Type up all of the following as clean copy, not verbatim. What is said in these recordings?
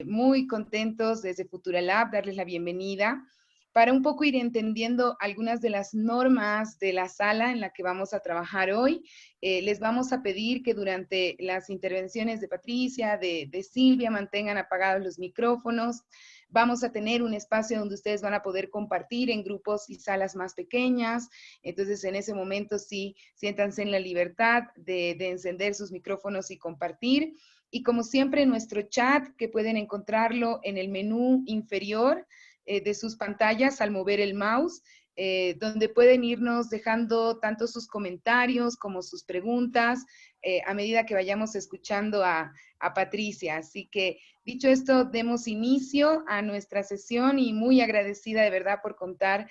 Muy contentos desde Futuralab, darles la bienvenida para un poco ir entendiendo algunas de las normas de la sala en la que vamos a trabajar hoy. Les vamos a pedir que durante las intervenciones de Patricia, de Silvia, mantengan apagados los micrófonos. Vamos a tener un espacio donde ustedes van a poder compartir en grupos y salas más pequeñas. Entonces, en ese momento sí, siéntanse en la libertad de encender sus micrófonos y compartir. Y como siempre, nuestro chat, que pueden encontrarlo en el menú inferior de sus pantallas al mover el mouse, donde pueden irnos dejando tanto sus comentarios como sus preguntas a medida que vayamos escuchando a Patricia. Así que, dicho esto, demos inicio a nuestra sesión y muy agradecida de verdad por contar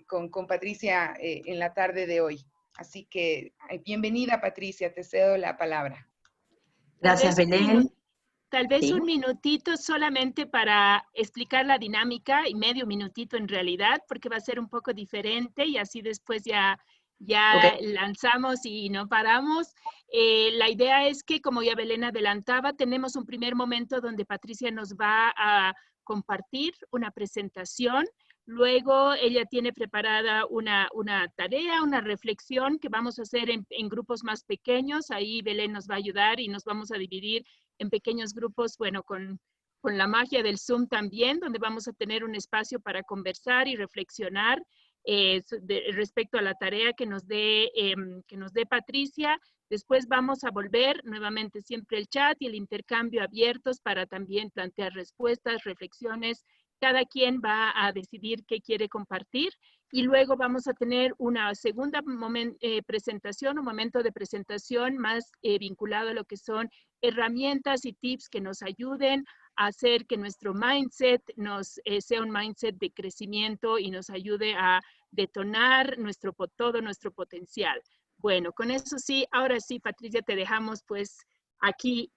con Patricia en la tarde de hoy. Así que, bienvenida Patricia, te cedo la palabra. Gracias, Belén. Tal vez ¿Sí? un minutito solamente para explicar la dinámica, y medio minutito en realidad, porque va a ser un poco diferente y así después ya Okay. lanzamos y no paramos. La idea es que, como ya Belén adelantaba, tenemos un primer momento donde Patricia nos va a compartir una presentación. Luego ella tiene preparada una tarea, una reflexión que vamos a hacer en grupos más pequeños. Ahí Belén nos va a ayudar y nos vamos a dividir en pequeños grupos, bueno, con la magia del Zoom también, donde vamos a tener un espacio para conversar y reflexionar respecto a la tarea que nos dé Patricia. Después vamos a volver nuevamente siempre el chat y el intercambio abiertos para también plantear respuestas, reflexiones. Cada quien va a decidir qué quiere compartir y luego vamos a tener una segunda presentación, un momento de presentación más vinculado a lo que son herramientas y tips que nos ayuden a hacer que nuestro mindset sea un mindset de crecimiento y nos ayude a detonar todo nuestro potencial. Bueno, con eso sí, ahora sí, Patricia, te dejamos pues aquí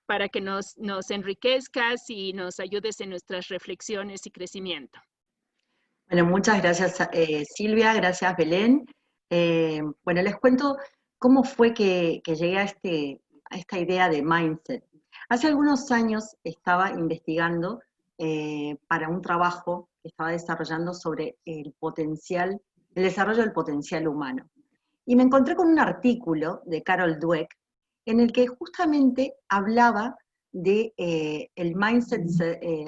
para que nos enriquezcas y nos ayudes en nuestras reflexiones y crecimiento. Bueno, muchas gracias, Silvia, gracias, Belén. Bueno, les cuento cómo fue que llegué a esta idea de mindset. Hace algunos años estaba investigando para un trabajo que estaba desarrollando sobre el desarrollo del potencial humano. Y me encontré con un artículo de Carol Dweck en el que justamente hablaba de el mindset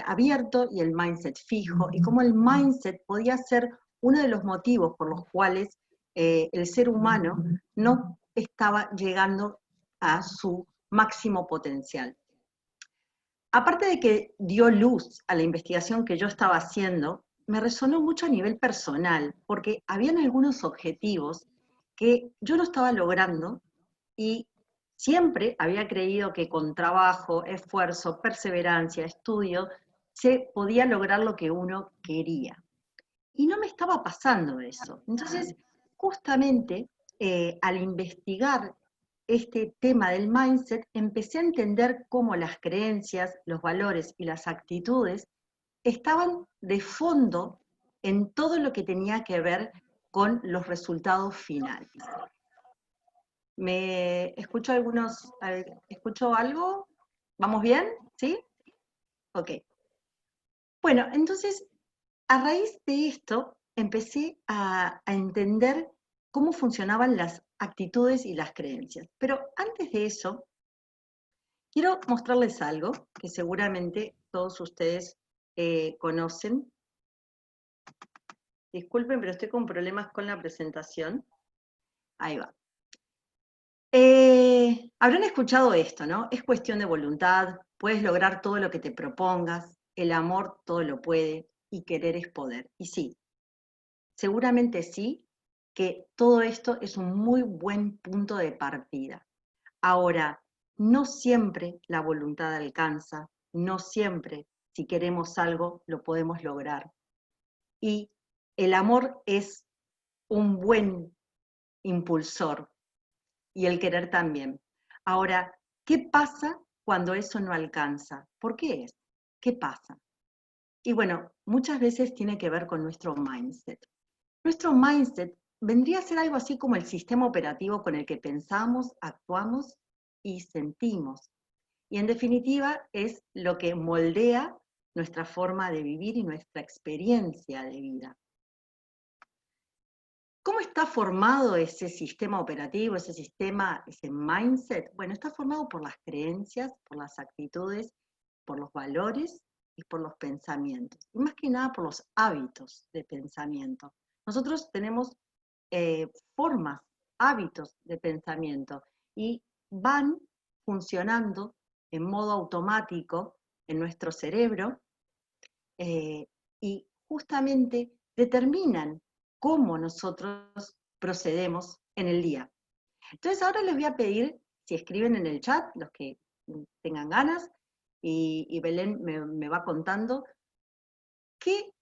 abierto y el mindset fijo, y cómo el mindset podía ser uno de los motivos por los cuales el ser humano no estaba llegando a su máximo potencial. Aparte de que dio luz a la investigación que yo estaba haciendo, me resonó mucho a nivel personal, porque habían algunos objetivos que yo no estaba logrando y siempre había creído que con trabajo, esfuerzo, perseverancia, estudio, se podía lograr lo que uno quería. Y no me estaba pasando eso. Entonces, justamente al investigar este tema del mindset, empecé a entender cómo las creencias, los valores y las actitudes estaban de fondo en todo lo que tenía que ver con los resultados finales. ¿Me escucho escucho algo? ¿Vamos bien? ¿Sí? Ok. Bueno, entonces, a raíz de esto, empecé a entender cómo funcionaban las actitudes y las creencias. Pero antes de eso, quiero mostrarles algo que seguramente todos ustedes conocen. Disculpen, pero estoy con problemas con la presentación. Ahí va. Habrán escuchado esto, ¿no? Es cuestión de voluntad, puedes lograr todo lo que te propongas, el amor todo lo puede y querer es poder. Y sí, seguramente sí, que todo esto es un muy buen punto de partida. Ahora, no siempre la voluntad alcanza, no siempre si queremos algo lo podemos lograr. Y el amor es un buen impulsor y el querer también. Ahora, ¿qué pasa cuando eso no alcanza? ¿Por qué es? ¿Qué pasa? Y bueno, muchas veces tiene que ver con nuestro mindset. Nuestro mindset vendría a ser algo así como el sistema operativo con el que pensamos, actuamos y sentimos. y en definitiva es lo que moldea nuestra forma de vivir y nuestra experiencia de vida. ¿Cómo está formado ese sistema operativo, ese sistema, ese mindset? Bueno, está formado por las creencias, por las actitudes, por los valores y por los pensamientos. Y más que nada por los hábitos de pensamiento. Nosotros tenemos formas, hábitos de pensamiento y van funcionando en modo automático en nuestro cerebro y justamente determinan cómo nosotros procedemos en el día. Entonces ahora les voy a pedir, si escriben en el chat, los que tengan ganas, y Belén me va contando, ¿qué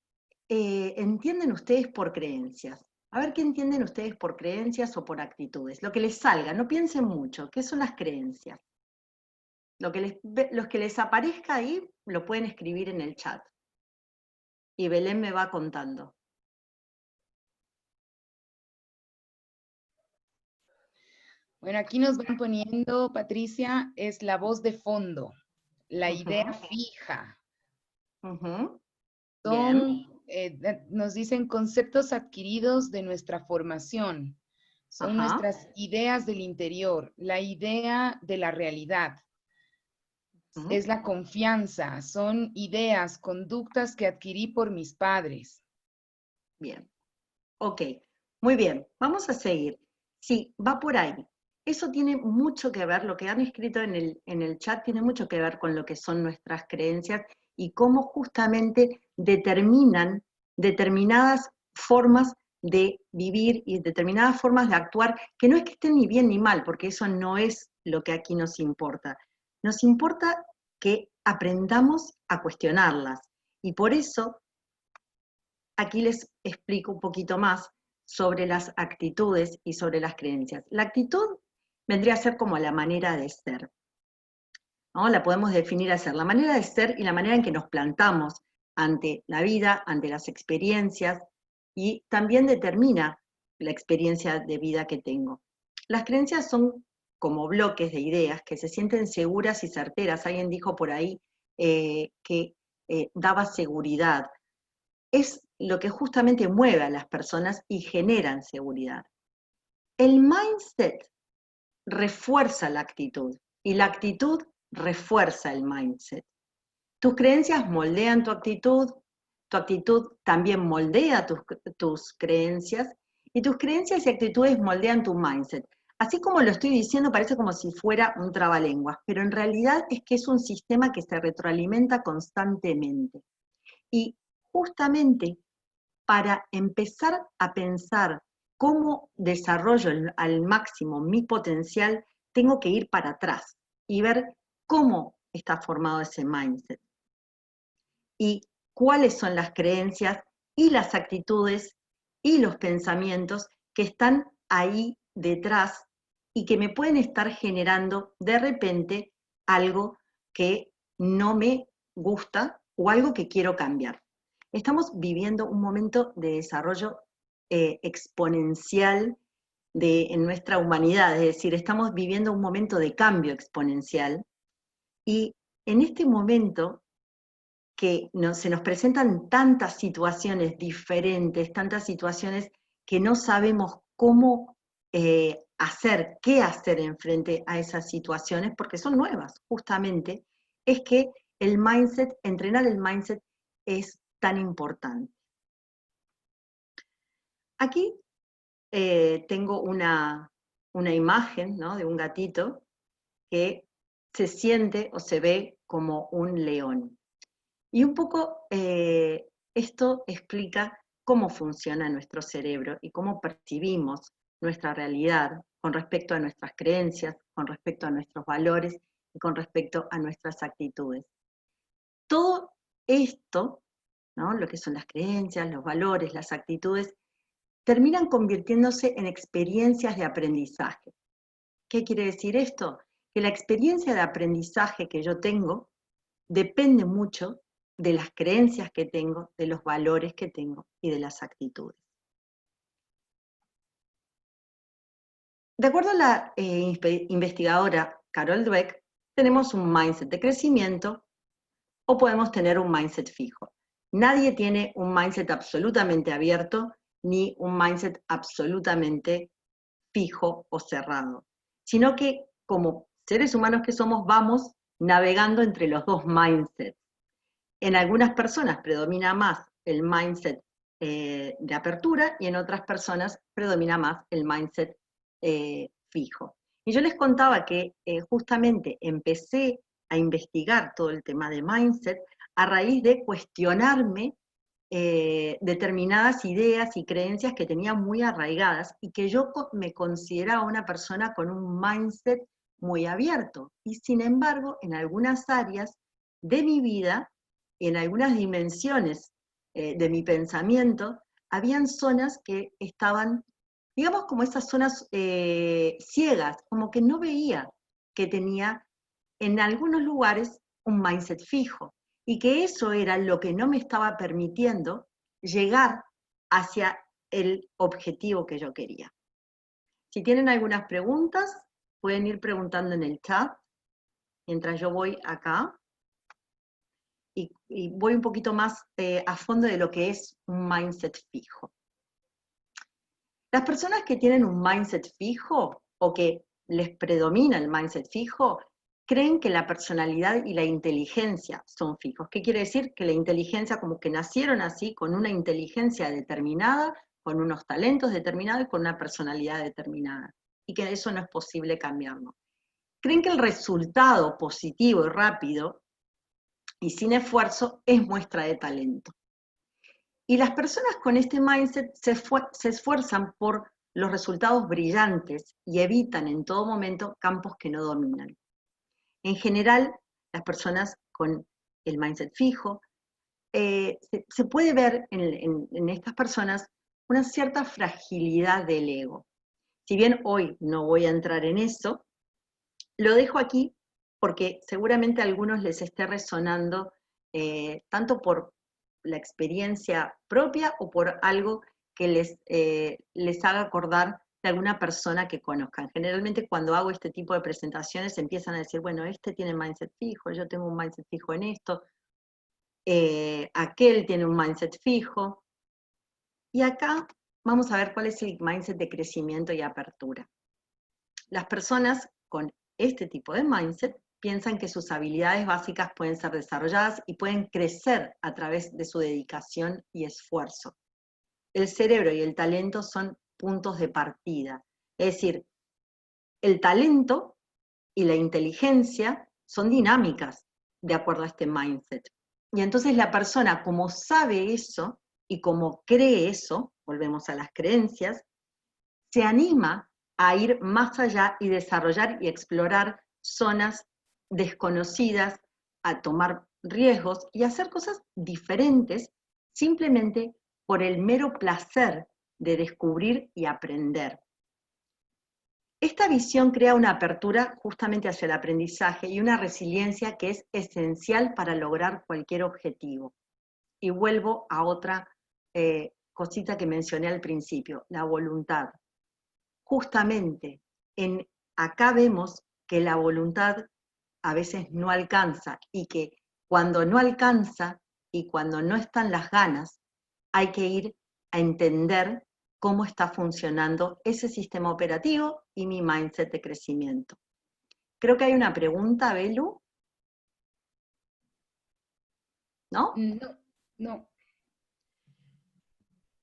entienden ustedes por creencias? A ver qué entienden ustedes por creencias o por actitudes. Lo que les salga, no piensen mucho. ¿Qué son las creencias? Los que les aparezca ahí, lo pueden escribir en el chat. Y Belén me va contando. Bueno, aquí nos van poniendo, Patricia, es la voz de fondo, la idea fija. Son, nos dicen conceptos adquiridos de nuestra formación. Son nuestras ideas del interior, la idea de la realidad. Es la confianza, son ideas, conductas que adquirí por mis padres. Bien, ok, muy bien, vamos a seguir. Sí, va por ahí. Eso tiene mucho que ver, lo que han escrito en el chat tiene mucho que ver con lo que son nuestras creencias y cómo justamente determinan determinadas formas de vivir y determinadas formas de actuar, que no es que estén ni bien ni mal, porque eso no es lo que aquí nos importa. Nos importa que aprendamos a cuestionarlas. Y por eso, aquí les explico un poquito más sobre las actitudes y sobre las creencias. La actitud vendría a ser como la manera de ser, ¿no? La podemos definir a ser la manera de ser y la manera en que nos plantamos ante la vida, ante las experiencias, y también determina la experiencia de vida que tengo. Las creencias son como bloques de ideas que se sienten seguras y certeras. Alguien dijo por ahí que daba seguridad. Es lo que justamente mueve a las personas y generan seguridad. El mindset refuerza la actitud y la actitud refuerza el mindset. Tus creencias moldean tu actitud también moldea tus creencias y tus creencias y actitudes moldean tu mindset. Así como lo estoy diciendo parece como si fuera un trabalenguas, pero en realidad es que es un sistema que se retroalimenta constantemente. Y justamente para empezar a pensar cómo desarrollo al máximo mi potencial, tengo que ir para atrás y ver cómo está formado ese mindset y cuáles son las creencias y las actitudes y los pensamientos que están ahí detrás y que me pueden estar generando de repente algo que no me gusta o algo que quiero cambiar. Estamos viviendo un momento de desarrollo exponencial en nuestra humanidad, es decir, estamos viviendo un momento de cambio exponencial y en este momento que se nos presentan tantas situaciones diferentes, tantas situaciones que no sabemos cómo hacer, qué hacer en frente a esas situaciones, porque son nuevas, justamente, es que el mindset, entrenar el mindset es tan importante. Aquí tengo una imagen, ¿no?, de un gatito que se siente o se ve como un león. Y un poco esto explica cómo funciona nuestro cerebro y cómo percibimos nuestra realidad con respecto a nuestras creencias, con respecto a nuestros valores y con respecto a nuestras actitudes. Todo esto, ¿no?, lo que son las creencias, los valores, las actitudes, terminan convirtiéndose en experiencias de aprendizaje. ¿Qué quiere decir esto? Que la experiencia de aprendizaje que yo tengo depende mucho de las creencias que tengo, de los valores que tengo y de las actitudes. De acuerdo a la investigadora Carol Dweck, tenemos un mindset de crecimiento o podemos tener un mindset fijo. Nadie tiene un mindset absolutamente abierto ni un mindset absolutamente fijo o cerrado, sino que como seres humanos que somos vamos navegando entre los dos mindsets. En algunas personas predomina más el mindset de apertura y en otras personas predomina más el mindset fijo. Y yo les contaba que justamente empecé a investigar todo el tema de mindset a raíz de cuestionarme determinadas ideas y creencias que tenía muy arraigadas y que yo me consideraba una persona con un mindset muy abierto. Y sin embargo, en algunas áreas de mi vida y en algunas dimensiones de mi pensamiento, habían zonas que estaban, digamos, como esas zonas ciegas, como que no veía que tenía en algunos lugares un mindset fijo y que eso era lo que no me estaba permitiendo llegar hacia el objetivo que yo quería. Si tienen algunas preguntas, pueden ir preguntando en el chat, mientras yo voy acá, y voy un poquito más a fondo de lo que es un mindset fijo. Las personas que tienen un mindset fijo, o que les predomina el mindset fijo, creen que la personalidad y la inteligencia son fijos. ¿Qué quiere decir? Que la inteligencia, como que nacieron así, con una inteligencia determinada, con unos talentos determinados y con una personalidad determinada. Y que eso no es posible cambiarlo. Creen que el resultado positivo y rápido y sin esfuerzo es muestra de talento. Y las personas con este mindset se esfuerzan por los resultados brillantes y evitan en todo momento campos que no dominan. En general, las personas con el mindset fijo, se puede ver en estas personas una cierta fragilidad del ego. Si bien hoy no voy a entrar en eso, lo dejo aquí porque seguramente a algunos les esté resonando tanto por la experiencia propia o por algo que les haga acordar de alguna persona que conozcan. Generalmente cuando hago este tipo de presentaciones empiezan a decir, bueno, este tiene mindset fijo, yo tengo un mindset fijo en esto, aquel tiene un mindset fijo. Y acá vamos a ver cuál es el mindset de crecimiento y apertura. Las personas con este tipo de mindset piensan que sus habilidades básicas pueden ser desarrolladas y pueden crecer a través de su dedicación y esfuerzo. El cerebro y el talento son puntos de partida. Es decir, el talento y la inteligencia son dinámicas de acuerdo a este mindset. Y entonces la persona, como sabe eso y como cree eso, volvemos a las creencias, se anima a ir más allá y desarrollar y explorar zonas desconocidas, a tomar riesgos y hacer cosas diferentes simplemente por el mero placer de descubrir y aprender. Esta visión crea una apertura justamente hacia el aprendizaje y una resiliencia que es esencial para lograr cualquier objetivo. Y vuelvo a otra cosita que mencioné al principio, la voluntad. Justamente acá vemos que la voluntad a veces no alcanza y que cuando no alcanza y cuando no están las ganas, hay que ir a entender cómo está funcionando ese sistema operativo y mi mindset de crecimiento. Creo que hay una pregunta, Belu. ¿No? No.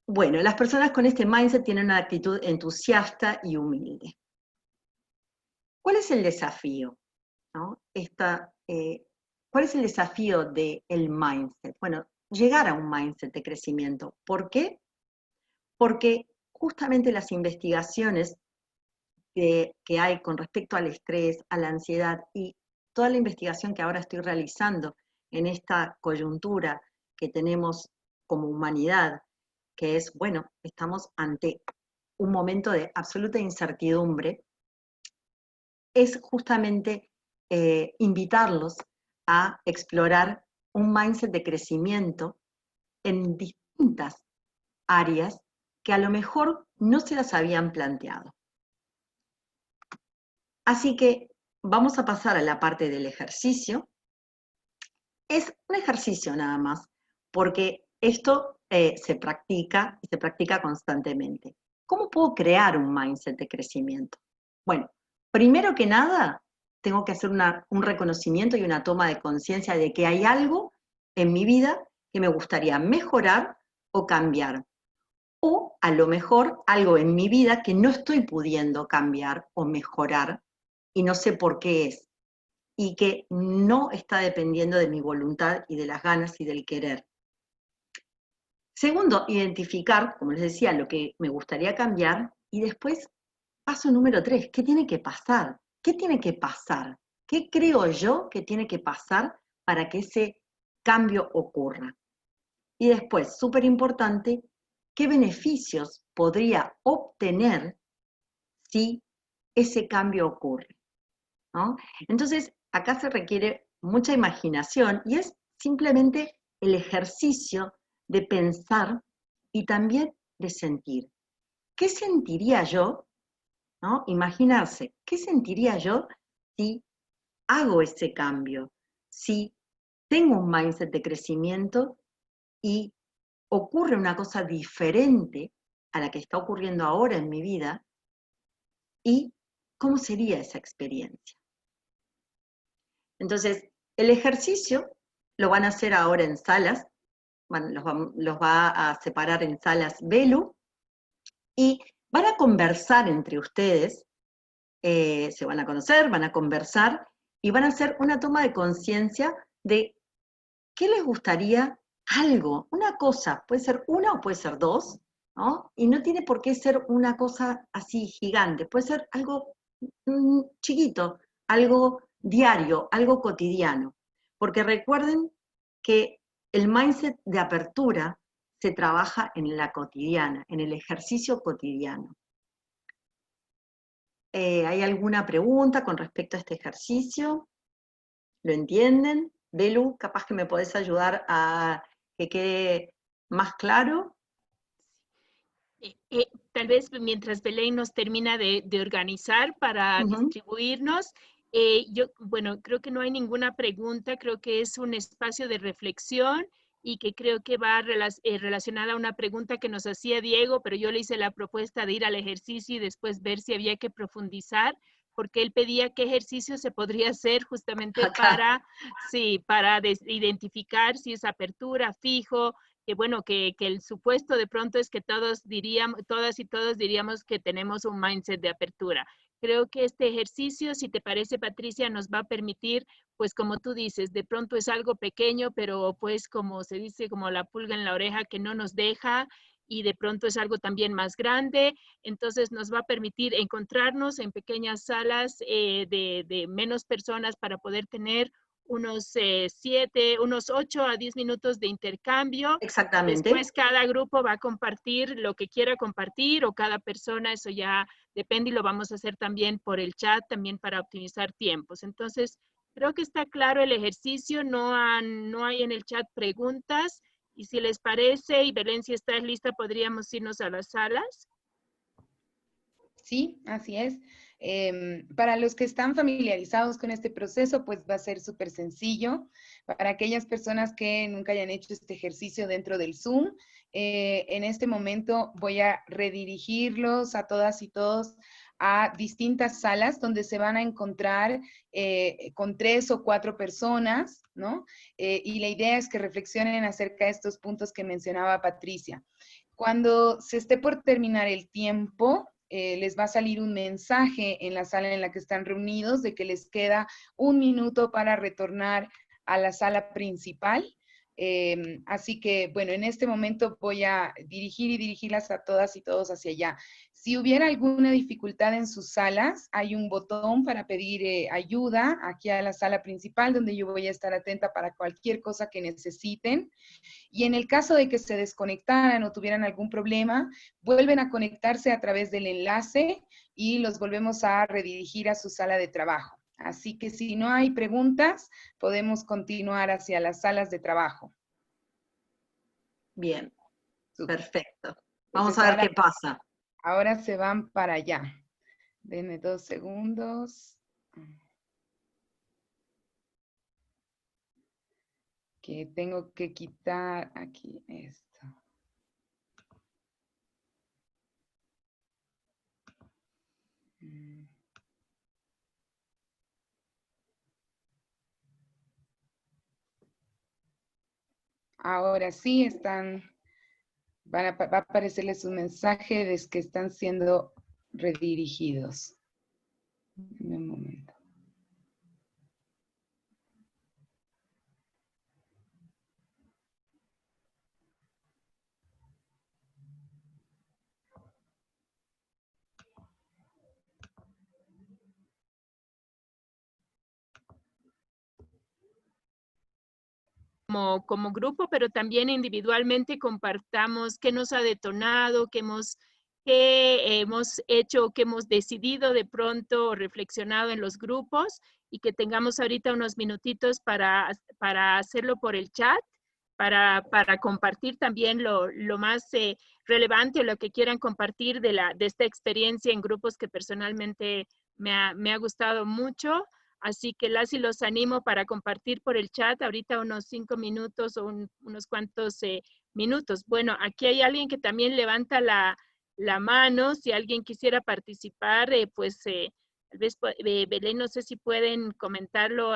Bueno, las personas con este mindset tienen una actitud entusiasta y humilde. ¿Cuál es el desafío? ¿No? ¿Cuál es el desafío del mindset? Bueno, llegar a un mindset de crecimiento. ¿Por qué? Porque justamente las investigaciones que hay con respecto al estrés, a la ansiedad y toda la investigación que ahora estoy realizando en esta coyuntura que tenemos como humanidad, que es, bueno, estamos ante un momento de absoluta incertidumbre, es justamente invitarlos a explorar un mindset de crecimiento en distintas áreas que a lo mejor no se las habían planteado. Así que vamos a pasar a la parte del ejercicio. Es un ejercicio nada más, porque esto se practica y se practica constantemente. ¿Cómo puedo crear un mindset de crecimiento? Bueno, primero que nada, tengo que hacer un reconocimiento y una toma de conciencia de que hay algo en mi vida que me gustaría mejorar o cambiar. O a lo mejor algo en mi vida que no estoy pudiendo cambiar o mejorar y no sé por qué es. Y que no está dependiendo de mi voluntad y de las ganas y del querer. Segundo, identificar, como les decía, lo que me gustaría cambiar. Y después, paso número 3, ¿qué tiene que pasar? ¿Qué tiene que pasar? ¿Qué creo yo que tiene que pasar para que ese cambio ocurra? Y después, súper importante, ¿qué beneficios podría obtener si ese cambio ocurre? ¿No? Entonces, acá se requiere mucha imaginación y es simplemente el ejercicio de pensar y también de sentir. ¿Qué sentiría yo? ¿No? Imaginarse, ¿qué sentiría yo si hago ese cambio? Si tengo un mindset de crecimiento y ocurre una cosa diferente a la que está ocurriendo ahora en mi vida, y cómo sería esa experiencia. Entonces, el ejercicio lo van a hacer ahora en salas, los va a separar en salas Belu, y van a conversar entre ustedes, se van a conocer, van a conversar, y van a hacer una toma de conciencia de qué les gustaría, algo, una cosa, puede ser una o puede ser dos, ¿no? Y no tiene por qué ser una cosa así gigante, puede ser algo chiquito, algo diario, algo cotidiano. Porque recuerden que el mindset de apertura se trabaja en la cotidiana, en el ejercicio cotidiano. ¿Hay alguna pregunta con respecto a este ejercicio? ¿Lo entienden? Belu, capaz que me podés ayudar a que quede más claro. Tal vez mientras Belén nos termina de organizar para distribuirnos, bueno, creo que no hay ninguna pregunta, creo que es un espacio de reflexión y que creo que va relacionada a una pregunta que nos hacía Diego, pero yo le hice la propuesta de ir al ejercicio y después ver si había que profundizar, porque él pedía qué ejercicio se podría hacer justamente para identificar si es apertura, fijo, que bueno, que el supuesto de pronto es que todas y todos diríamos que tenemos un mindset de apertura. Creo que este ejercicio, si te parece, Patricia, nos va a permitir, pues como tú dices, de pronto es algo pequeño, pero pues como se dice, como la pulga en la oreja que no nos deja, y de pronto es algo también más grande, entonces nos va a permitir encontrarnos en pequeñas salas de menos personas para poder tener unos 8 a 10 minutos de intercambio. Exactamente. Después cada grupo va a compartir lo que quiera compartir o cada persona, eso ya depende y lo vamos a hacer también por el chat, también para optimizar tiempos. Entonces, creo que está claro el ejercicio, no hay en el chat preguntas y si les parece, y Belén, si estás lista, podríamos irnos a las salas. Sí, así es. Para los que están familiarizados con este proceso, pues va a ser súper sencillo. Para aquellas personas que nunca hayan hecho este ejercicio dentro del Zoom, en este momento voy a redirigirlos a todas y todos a distintas salas donde se van a encontrar con 3 o 4 personas, ¿no? Y la idea es que reflexionen acerca de estos puntos que mencionaba Patricia. Cuando se esté por terminar el tiempo, les va a salir un mensaje en la sala en la que están reunidos de que les queda 1 minuto para retornar a la sala principal. Así que, bueno, en este momento voy a dirigir y dirigirlas a todas y todos hacia allá. Si hubiera alguna dificultad en sus salas, hay un botón para pedir ayuda aquí a la sala principal, donde yo voy a estar atenta para cualquier cosa que necesiten. Y en el caso de que se desconectaran o tuvieran algún problema, vuelven a conectarse a través del enlace y los volvemos a redirigir a su sala de trabajo. Así que si no hay preguntas, podemos continuar hacia las salas de trabajo. Bien, Súper. perfecto. Entonces, Vamos a ver qué pasa. ahora se van para allá. Denme 2 segundos. que tengo que quitar aquí esto. Ahora sí va a aparecerles un mensaje de que están siendo redirigidos. Un momento. Como grupo, pero también individualmente compartamos qué nos ha detonado, qué hemos hecho, qué hemos decidido de pronto o reflexionado en los grupos, y que tengamos ahorita unos minutitos para hacerlo por el chat, para compartir también lo más relevante, lo que quieran compartir de esta experiencia en grupos que personalmente me ha gustado mucho. Así que los animo para compartir por el chat ahorita unos 5 minutos o unos cuantos minutos. Bueno, aquí hay alguien que también levanta la mano. Si alguien quisiera participar, pues tal vez, Belén, no sé si pueden comentarlo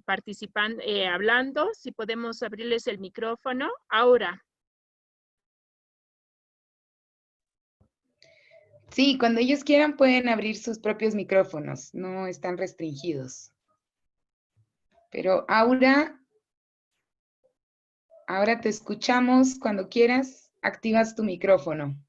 participando, hablando, si podemos abrirles el micrófono. Ahora. Sí, cuando ellos quieran pueden abrir sus propios micrófonos, no están restringidos. Pero ahora te escuchamos. Cuando quieras, activas tu micrófono.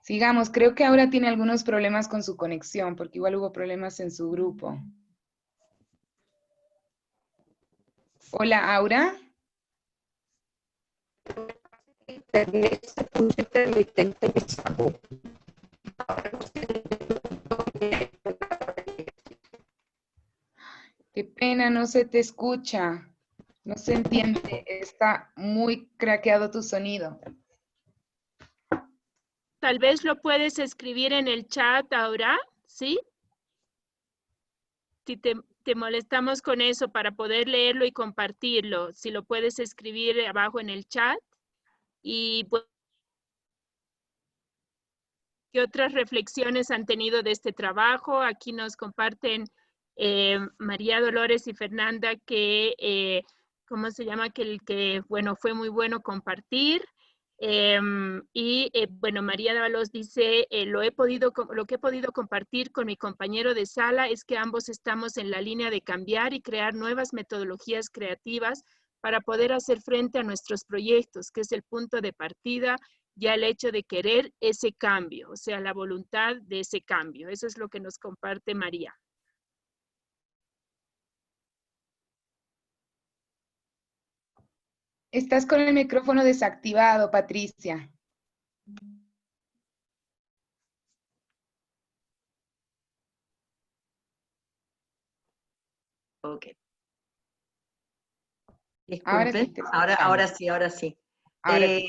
Sigamos, creo que ahora tiene algunos problemas con su conexión, porque igual hubo problemas en su grupo. Hola, Aura. Internet se puso intermitente y se apagó. Qué pena, no se te escucha. No se entiende. Está muy craqueado tu sonido. Tal vez lo puedes escribir en el chat ahora, ¿sí? Si te molestamos con eso para poder leerlo y compartirlo, si lo puedes escribir abajo en el chat. Y pues, ¿qué otras reflexiones han tenido de este trabajo? Aquí nos comparten María Dolores y Fernanda que, ¿cómo se llama? Que bueno, fue muy bueno compartir. Bueno, María Dávalos dice, lo que he podido compartir con mi compañero de sala es que ambos estamos en la línea de cambiar y crear nuevas metodologías creativas para poder hacer frente a nuestros proyectos, que es el punto de partida, ya el hecho de querer ese cambio, o sea, la voluntad de ese cambio. Eso es lo que nos comparte María. Estás con el micrófono desactivado, Patricia. Ok. Ahora Disculpen, sí te ahora sí, ahora sí. Ahora sí.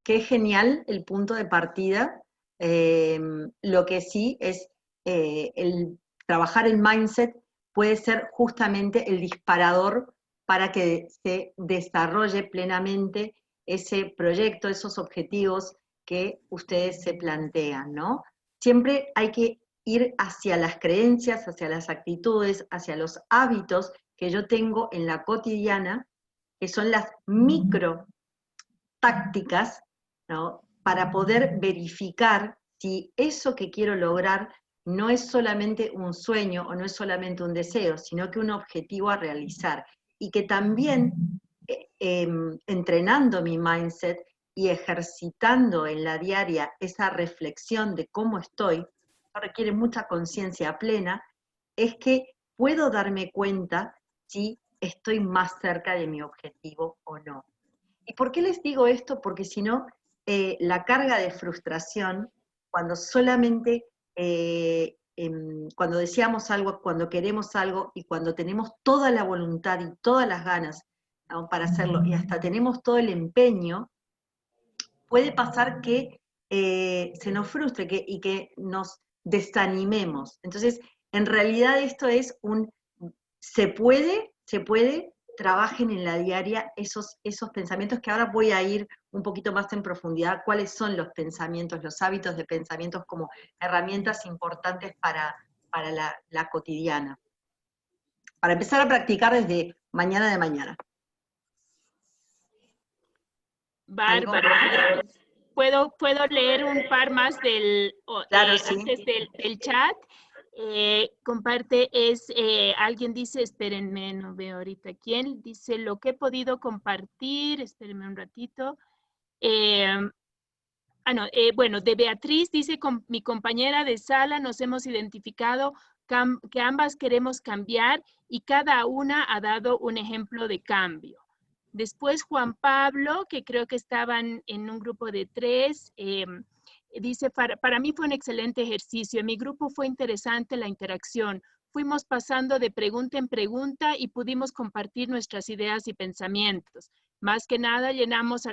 Qué genial el punto de partida. Lo que sí es el trabajar el mindset puede ser justamente el disparador para que se desarrolle plenamente ese proyecto, esos objetivos que ustedes se plantean, ¿no? Siempre hay que ir hacia las creencias, hacia las actitudes, hacia los hábitos que yo tengo en la cotidiana, que son las micro tácticas, ¿no? Para poder verificar si eso que quiero lograr no es solamente un sueño o no es solamente un deseo, sino que un objetivo a realizar. Y que también entrenando mi mindset y ejercitando en la diaria esa reflexión de cómo estoy, requiere mucha conciencia plena, es que puedo darme cuenta si estoy más cerca de mi objetivo o no. ¿Y por qué les digo esto? Porque si no, la carga de frustración, cuando solamente, cuando deseamos algo, cuando queremos algo y cuando tenemos toda la voluntad y todas las ganas, ¿no?, para hacerlo, y hasta tenemos todo el empeño, puede pasar que se nos frustre y que nos desanimemos. Entonces, en realidad esto es se puede, trabajen en la diaria esos pensamientos, que ahora voy a ir un poquito más en profundidad, cuáles son los pensamientos, los hábitos de pensamientos como herramientas importantes para la cotidiana. Para empezar a practicar desde mañana de mañana. Bárbaro. ¿Puedo leer un par más Claro, sí. antes del chat? Comparte, alguien dice, espérenme, no veo ahorita quién, dice lo que he podido compartir, espérenme un ratito. Bueno, de Beatriz dice, con mi compañera de sala nos hemos identificado que ambas queremos cambiar y cada una ha dado un ejemplo de cambio. Después Juan Pablo, que creo que estaban en un grupo de 3, dice, para mí fue un excelente ejercicio. En mi grupo fue interesante la interacción. Fuimos pasando de pregunta en pregunta y pudimos compartir nuestras ideas y pensamientos. Más que nada llegamos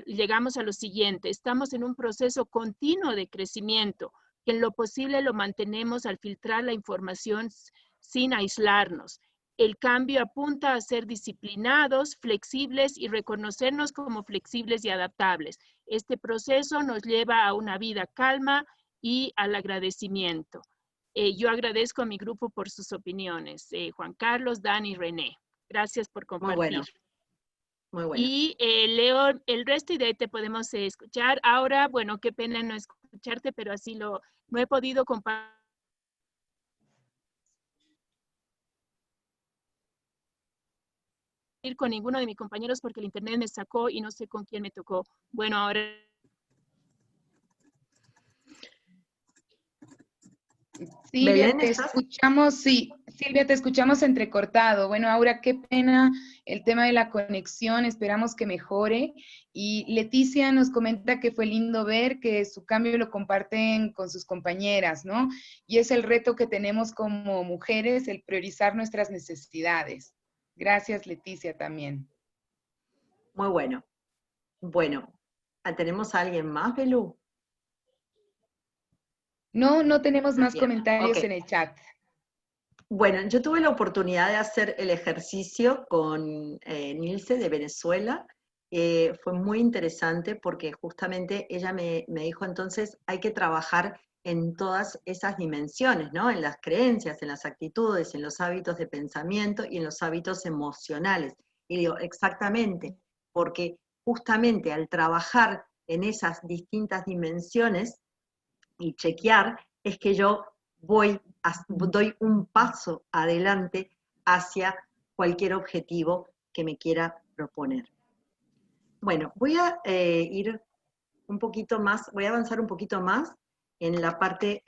a lo siguiente. Estamos en un proceso continuo de crecimiento, que en lo posible lo mantenemos al filtrar la información sin aislarnos. El cambio apunta a ser disciplinados, flexibles y reconocernos como flexibles y adaptables. Este proceso nos lleva a una vida calma y al agradecimiento. Yo agradezco a mi grupo por sus opiniones. Juan Carlos, Dani y René. Gracias por compartir. Muy bueno. Muy bueno. Y leo el resto y de ahí te podemos escuchar. Ahora, bueno, qué pena no escucharte, pero así no he podido compartir con ninguno de mis compañeros porque el internet me sacó y no sé con quién me tocó. Bueno, ahora... Silvia, te escuchamos, sí, Silvia, te escuchamos entrecortado. Bueno, Aura, qué pena el tema de la conexión, esperamos que mejore. Y Leticia nos comenta que fue lindo ver que su cambio lo comparten con sus compañeras, ¿no? Y es el reto que tenemos como mujeres, el priorizar nuestras necesidades. Gracias, Leticia, también. Muy bueno. Bueno, ¿tenemos a alguien más, Belú? No tenemos más comentarios en el chat. Bueno, yo tuve la oportunidad de hacer el ejercicio con Nilce de Venezuela. Fue muy interesante porque justamente ella me dijo, entonces hay que trabajar en todas esas dimensiones, ¿no? En las creencias, en las actitudes, en los hábitos de pensamiento y en los hábitos emocionales. Y digo, exactamente, porque justamente al trabajar en esas distintas dimensiones y chequear, es que yo doy un paso adelante hacia cualquier objetivo que me quiera proponer. Bueno, voy a ir un poquito más, voy a avanzar un poquito más en la parte,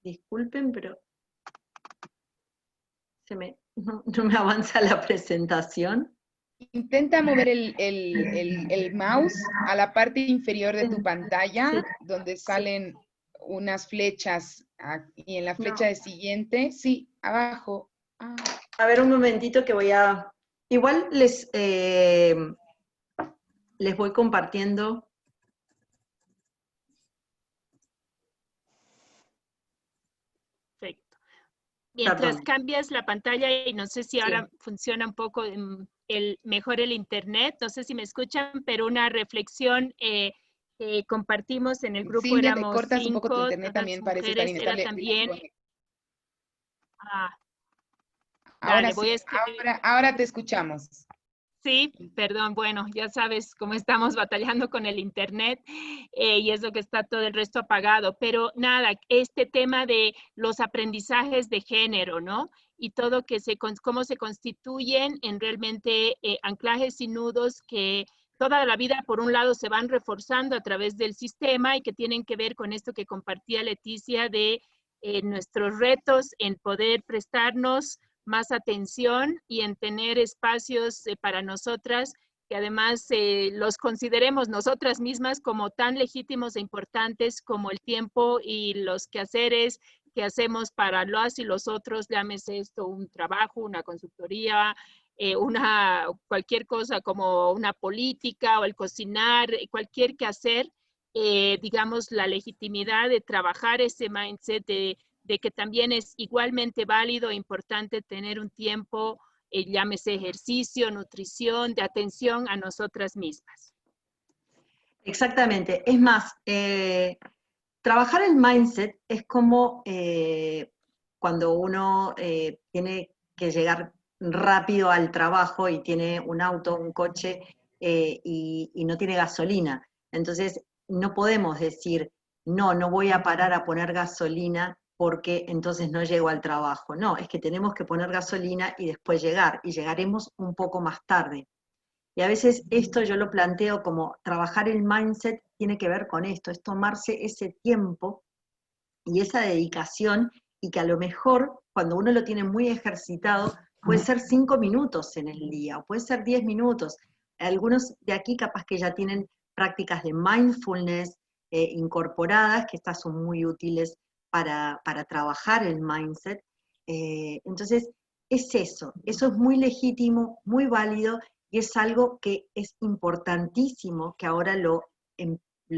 disculpen, pero no me avanza la presentación. Intenta mover el mouse a la parte inferior de tu pantalla, donde salen unas flechas, y en la flecha de siguiente, sí, abajo. A ver, un momentito que voy a... Igual les voy compartiendo. Perfecto. Mientras cambias la pantalla, y no sé si ahora funciona un poco mejor el internet, no sé si me escuchan, pero una reflexión compartimos en el grupo, Silvia, éramos te cortas 5, un poco tu internet, también parece estar inestable. También... Ahora Dale, sí, ahora te escuchamos. Sí, perdón, bueno, ya sabes cómo estamos batallando con el internet y es lo que está todo el resto apagado, pero nada, este tema de los aprendizajes de género, ¿no? Y todo cómo se constituyen en realmente anclajes y nudos que toda la vida, por un lado, se van reforzando a través del sistema y que tienen que ver con esto que compartía Leticia de nuestros retos en poder prestarnos más atención y en tener espacios para nosotras que además los consideremos nosotras mismas como tan legítimos e importantes como el tiempo y los quehaceres que hacemos para las y los otros, llámese esto un trabajo, una consultoría, cualquier cosa como una política o el cocinar, cualquier quehacer digamos, la legitimidad de trabajar ese mindset de que también es igualmente válido e importante tener un tiempo, llámese ejercicio, nutrición, de atención a nosotras mismas. Exactamente. Es más, trabajar el mindset es como cuando uno tiene que llegar rápido al trabajo y tiene un auto, un coche y no tiene gasolina. Entonces, no podemos decir, no, no voy a parar a poner gasolina porque entonces no llego al trabajo. No, es que tenemos que poner gasolina y después llegar, y llegaremos un poco más tarde. Y a veces esto yo lo planteo como trabajar el mindset tiene que ver con esto, es tomarse ese tiempo y esa dedicación, y que a lo mejor cuando uno lo tiene muy ejercitado puede ser 5 minutos en el día, o puede ser 10 minutos. Algunos de aquí capaz que ya tienen prácticas de mindfulness incorporadas, que estas son muy útiles para trabajar el mindset. Entonces, es eso es muy legítimo, muy válido, y es algo que es importantísimo que ahora lo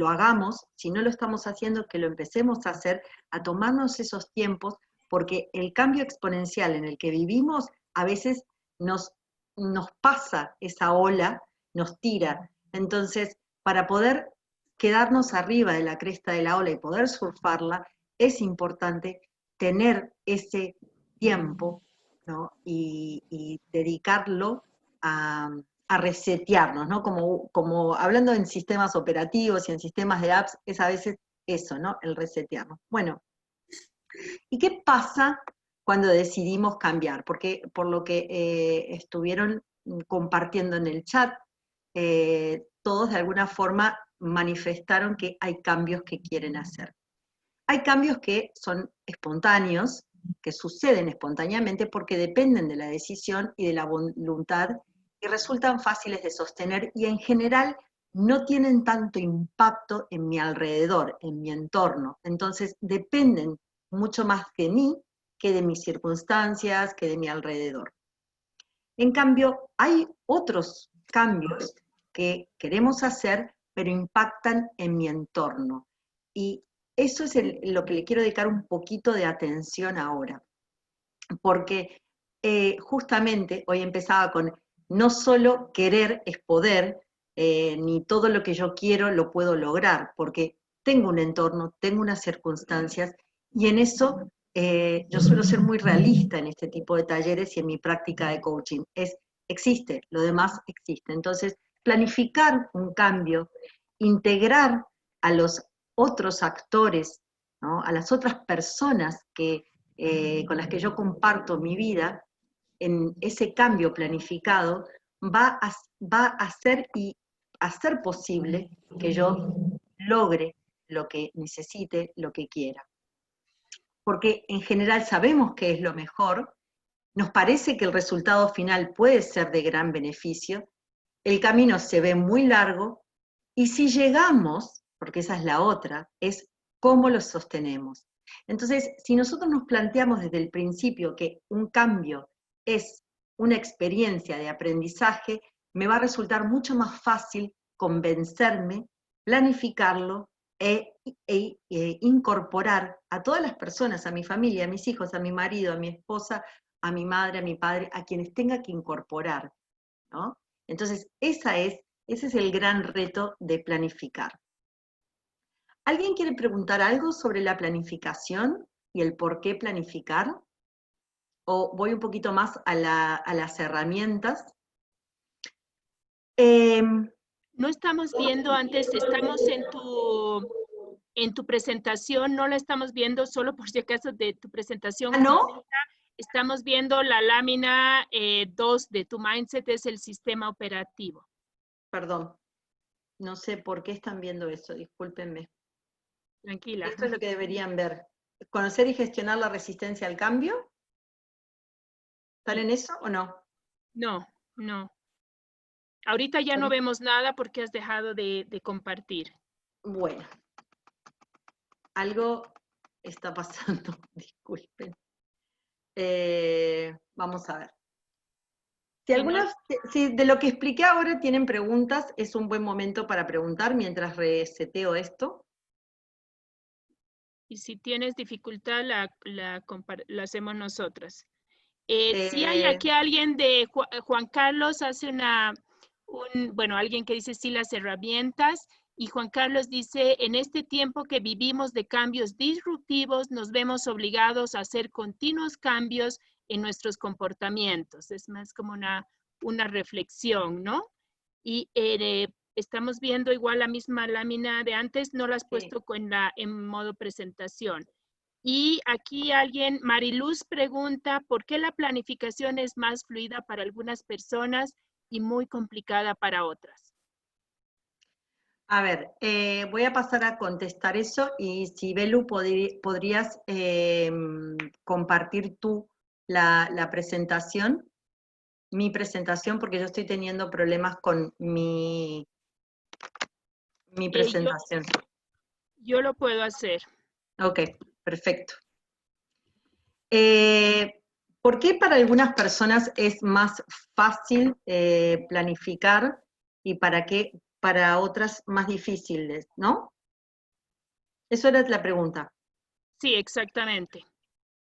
hagamos. Si no lo estamos haciendo, que lo empecemos a hacer, a tomarnos esos tiempos, porque el cambio exponencial en el que vivimos a veces nos pasa esa ola, nos tira. Entonces, para poder quedarnos arriba de la cresta de la ola y poder surfarla, es importante tener ese tiempo, ¿no? Y dedicarlo a resetearnos, ¿no? Como hablando en sistemas operativos y en sistemas de apps, es a veces eso, ¿no? El resetearnos. Bueno, ¿y qué pasa cuando decidimos cambiar? Porque por lo que estuvieron compartiendo en el chat, todos de alguna forma manifestaron que hay cambios que quieren hacer. Hay cambios que son espontáneos, que suceden espontáneamente porque dependen de la decisión y de la voluntad, y resultan fáciles de sostener, y en general no tienen tanto impacto en mi alrededor, en mi entorno. Entonces dependen mucho más de mí que de mis circunstancias, que de mi alrededor. En cambio, hay otros cambios que queremos hacer, pero impactan en mi entorno. Y eso es lo que le quiero dedicar un poquito de atención ahora. Porque justamente hoy empezaba con, no solo querer es poder, ni todo lo que yo quiero lo puedo lograr, porque tengo un entorno, tengo unas circunstancias, y en eso yo suelo ser muy realista en este tipo de talleres y en mi práctica de coaching. Existe, lo demás existe. Entonces, planificar un cambio, integrar a los otros actores, ¿no? A las otras personas con las que yo comparto mi vida, en ese cambio planificado, va a hacer posible que yo logre lo que necesite, lo que quiera. Porque en general sabemos que es lo mejor, nos parece que el resultado final puede ser de gran beneficio, el camino se ve muy largo, y si llegamos, porque esa es la otra, es cómo lo sostenemos. Entonces, si nosotros nos planteamos desde el principio que un cambio es una experiencia de aprendizaje, me va a resultar mucho más fácil convencerme, planificarlo e incorporar a todas las personas, a mi familia, a mis hijos, a mi marido, a mi esposa, a mi madre, a mi padre, a quienes tenga que incorporar, ¿no? Entonces, ese es el gran reto de planificar. ¿Alguien quiere preguntar algo sobre la planificación y el por qué planificar? ¿O voy un poquito más a las herramientas? No estamos viendo antes, estamos en tu presentación, no la estamos viendo solo por si acaso de tu presentación. ¿Ah, no? Estamos viendo la lámina 2 de tu mindset, es el sistema operativo. Perdón, no sé por qué están viendo eso, discúlpenme. Tranquila. Esto es lo que deberían ver. ¿Conocer y gestionar la resistencia al cambio? ¿Están en eso o no? No, no. Ahorita ya no vemos nada porque has dejado de compartir. Bueno, algo está pasando, disculpen. Vamos a ver. Si de lo que expliqué ahora tienen preguntas, es un buen momento para preguntar mientras reseteo esto. Y si tienes dificultad, la hacemos nosotras. Si hay aquí alguien de Juan Carlos hace bueno, alguien que dice sí las herramientas, y Juan Carlos dice, en este tiempo que vivimos de cambios disruptivos, nos vemos obligados a hacer continuos cambios en nuestros comportamientos. Es más como una reflexión, ¿no? Y estamos viendo igual la misma lámina de antes, no la has puesto en modo presentación. Y aquí Mariluz pregunta, ¿por qué la planificación es más fluida para algunas personas y muy complicada para otras? A ver, voy a pasar a contestar eso, y si Belu podrías compartir tú la presentación, mi presentación, porque yo estoy teniendo problemas con mi presentación. Yo lo puedo hacer. Ok, perfecto. ¿Por qué para algunas personas es más fácil planificar y para otras más difíciles, ¿no? Eso era la pregunta. Sí, exactamente.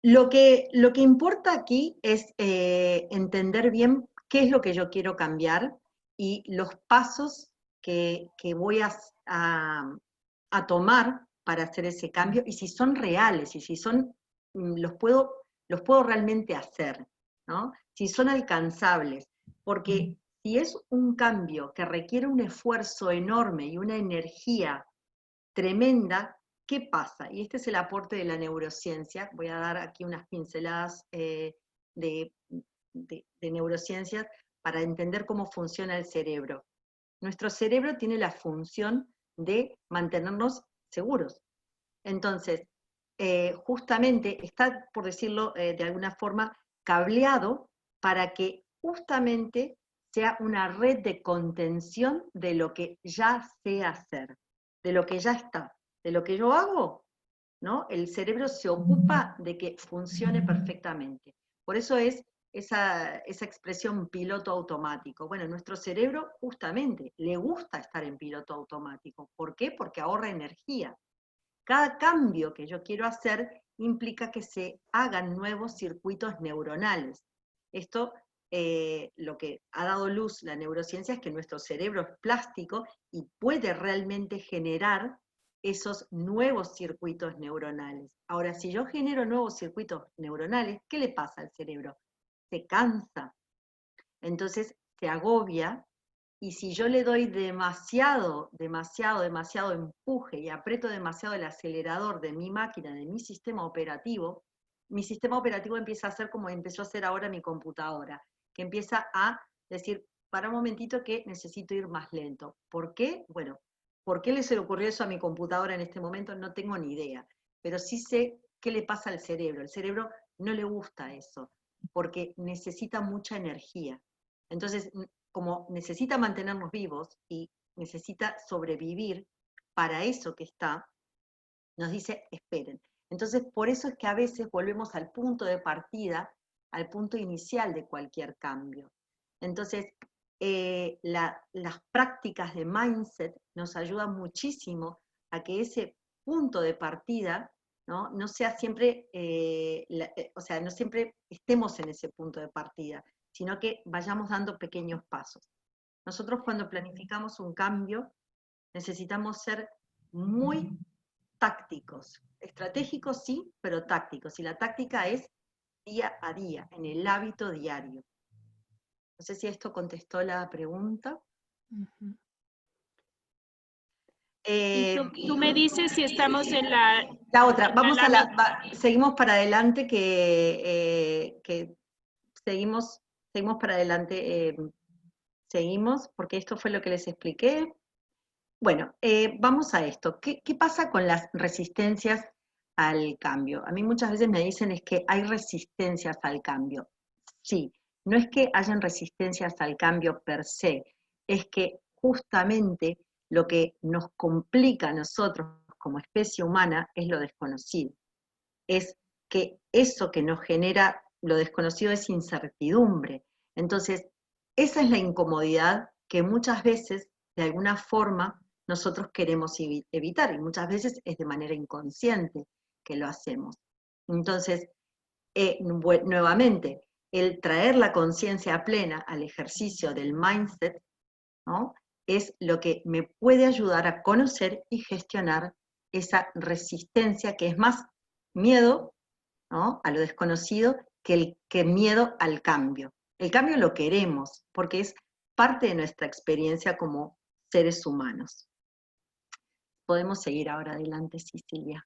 Lo que importa aquí es entender bien qué es lo que yo quiero cambiar y los pasos que voy a tomar para hacer ese cambio, y si son reales, y si son, los puedo realmente hacer, ¿no? Si son alcanzables, porque si es un cambio que requiere un esfuerzo enorme y una energía tremenda, ¿qué pasa? Y este es el aporte de la neurociencia. Voy a dar aquí unas pinceladas de neurociencias para entender cómo funciona el cerebro. Nuestro cerebro tiene la función de mantenernos seguros. Entonces, justamente está, por decirlo de alguna forma, cableado para que justamente sea una red de contención de lo que ya sé hacer, de lo que ya está, de lo que yo hago, ¿no? El cerebro se ocupa de que funcione perfectamente. Por eso es esa expresión piloto automático. Bueno, nuestro cerebro justamente le gusta estar en piloto automático. ¿Por qué? Porque ahorra energía. Cada cambio que yo quiero hacer implica que se hagan nuevos circuitos neuronales. Esto, lo que ha dado luz la neurociencia es que nuestro cerebro es plástico y puede realmente generar esos nuevos circuitos neuronales. Ahora, si yo genero nuevos circuitos neuronales, ¿qué le pasa al cerebro? Se cansa, entonces se agobia, y si yo le doy demasiado empuje y aprieto demasiado el acelerador de mi máquina, de mi sistema operativo empieza a hacer como empezó a hacer ahora mi computadora, que empieza a decir, para un momentito que necesito ir más lento. ¿Por qué? Bueno, ¿por qué se le ocurrió eso a mi computadora en este momento? No tengo ni idea, pero sí sé qué le pasa al cerebro. El cerebro no le gusta eso, porque necesita mucha energía. Entonces, como necesita mantenernos vivos y necesita sobrevivir para eso que está, nos dice, esperen. Entonces, por eso es que a veces volvemos al punto de partida, al punto inicial de cualquier cambio. Entonces, las prácticas de mindset nos ayudan muchísimo a que ese punto de partida no sea siempre, no siempre estemos en ese punto de partida, sino que vayamos dando pequeños pasos. Nosotros cuando planificamos un cambio necesitamos ser muy tácticos, estratégicos sí, pero tácticos, y la táctica es día a día, en el hábito diario. No sé si esto contestó la pregunta. Uh-huh. Y tú me dices si estamos en la otra. Seguimos para adelante, que seguimos para adelante. Seguimos, porque esto fue lo que les expliqué. Bueno, vamos a esto. ¿Qué pasa con las resistencias al cambio? A mí muchas veces me dicen es que hay resistencias al cambio. Sí, no es que hayan resistencias al cambio per se, es que justamente lo que nos complica a nosotros como especie humana es lo desconocido. Es que eso que nos genera lo desconocido es incertidumbre. Entonces, esa es la incomodidad que muchas veces, de alguna forma, nosotros queremos evitar, y muchas veces es de manera inconsciente que lo hacemos. Entonces, nuevamente, el traer la conciencia plena al ejercicio del mindset, ¿no?, es lo que me puede ayudar a conocer y gestionar esa resistencia, que es más miedo, ¿no?, a lo desconocido que miedo al cambio. El cambio lo queremos porque es parte de nuestra experiencia como seres humanos. Podemos seguir ahora adelante, Silvia.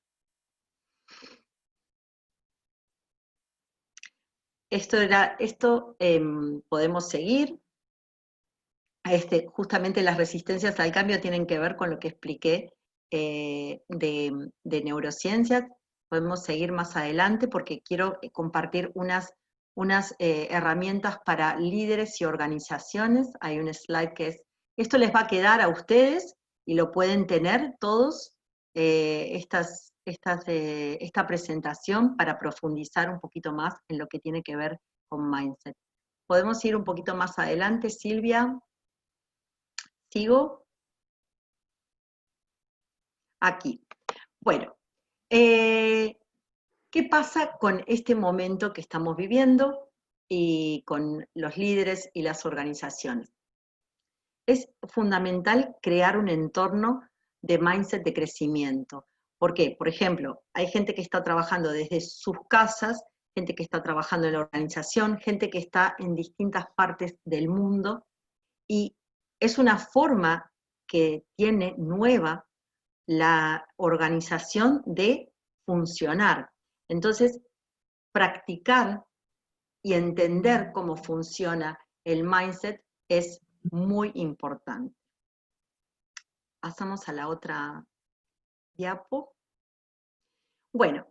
Podemos seguir. Justamente las resistencias al cambio tienen que ver con lo que expliqué de neurociencias. Podemos seguir más adelante porque quiero compartir unas herramientas para líderes y organizaciones. Hay un slide que esto les va a quedar a ustedes y lo pueden tener todos, esta presentación, para profundizar un poquito más en lo que tiene que ver con mindset. Podemos ir un poquito más adelante, Silvia. ¿Sigo? Aquí. Bueno, ¿qué pasa con este momento que estamos viviendo y con los líderes y las organizaciones? Es fundamental crear un entorno de mindset de crecimiento. ¿Por qué? Por ejemplo, hay gente que está trabajando desde sus casas, gente que está trabajando en la organización, gente que está en distintas partes del mundo, y es una forma que tiene nueva la organización de funcionar. Entonces, practicar y entender cómo funciona el mindset es muy importante. Pasamos a la otra diapo. Bueno,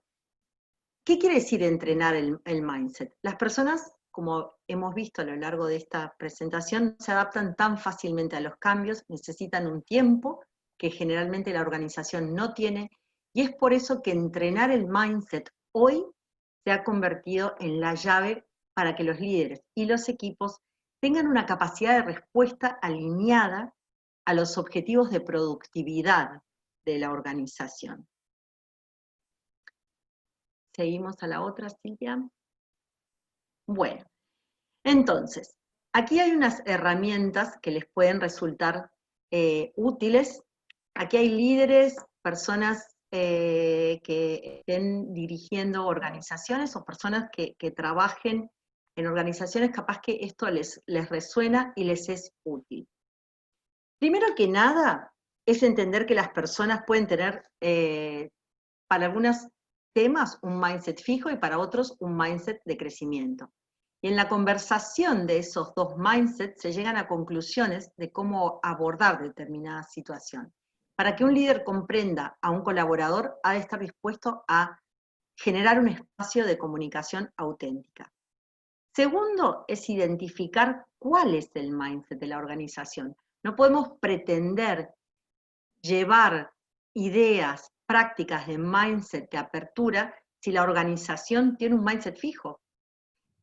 ¿qué quiere decir entrenar el mindset? Las personas, como hemos visto a lo largo de esta presentación, se adaptan tan fácilmente a los cambios, necesitan un tiempo que generalmente la organización no tiene, y es por eso que entrenar el mindset hoy se ha convertido en la llave para que los líderes y los equipos tengan una capacidad de respuesta alineada a los objetivos de productividad de la organización. Seguimos a la otra, Silvia. Bueno, entonces, aquí hay unas herramientas que les pueden resultar útiles. Aquí hay líderes, personas que estén dirigiendo organizaciones o personas que trabajen en organizaciones, capaz que esto les resuena y les es útil. Primero que nada, es entender que las personas pueden tener, para algunos temas, un mindset fijo y para otros un mindset de crecimiento. Y en la conversación de esos dos mindsets se llegan a conclusiones de cómo abordar determinada situación. Para que un líder comprenda a un colaborador, ha de estar dispuesto a generar un espacio de comunicación auténtica. Segundo, es identificar cuál es el mindset de la organización. No podemos pretender llevar ideas, prácticas de mindset de apertura si la organización tiene un mindset fijo,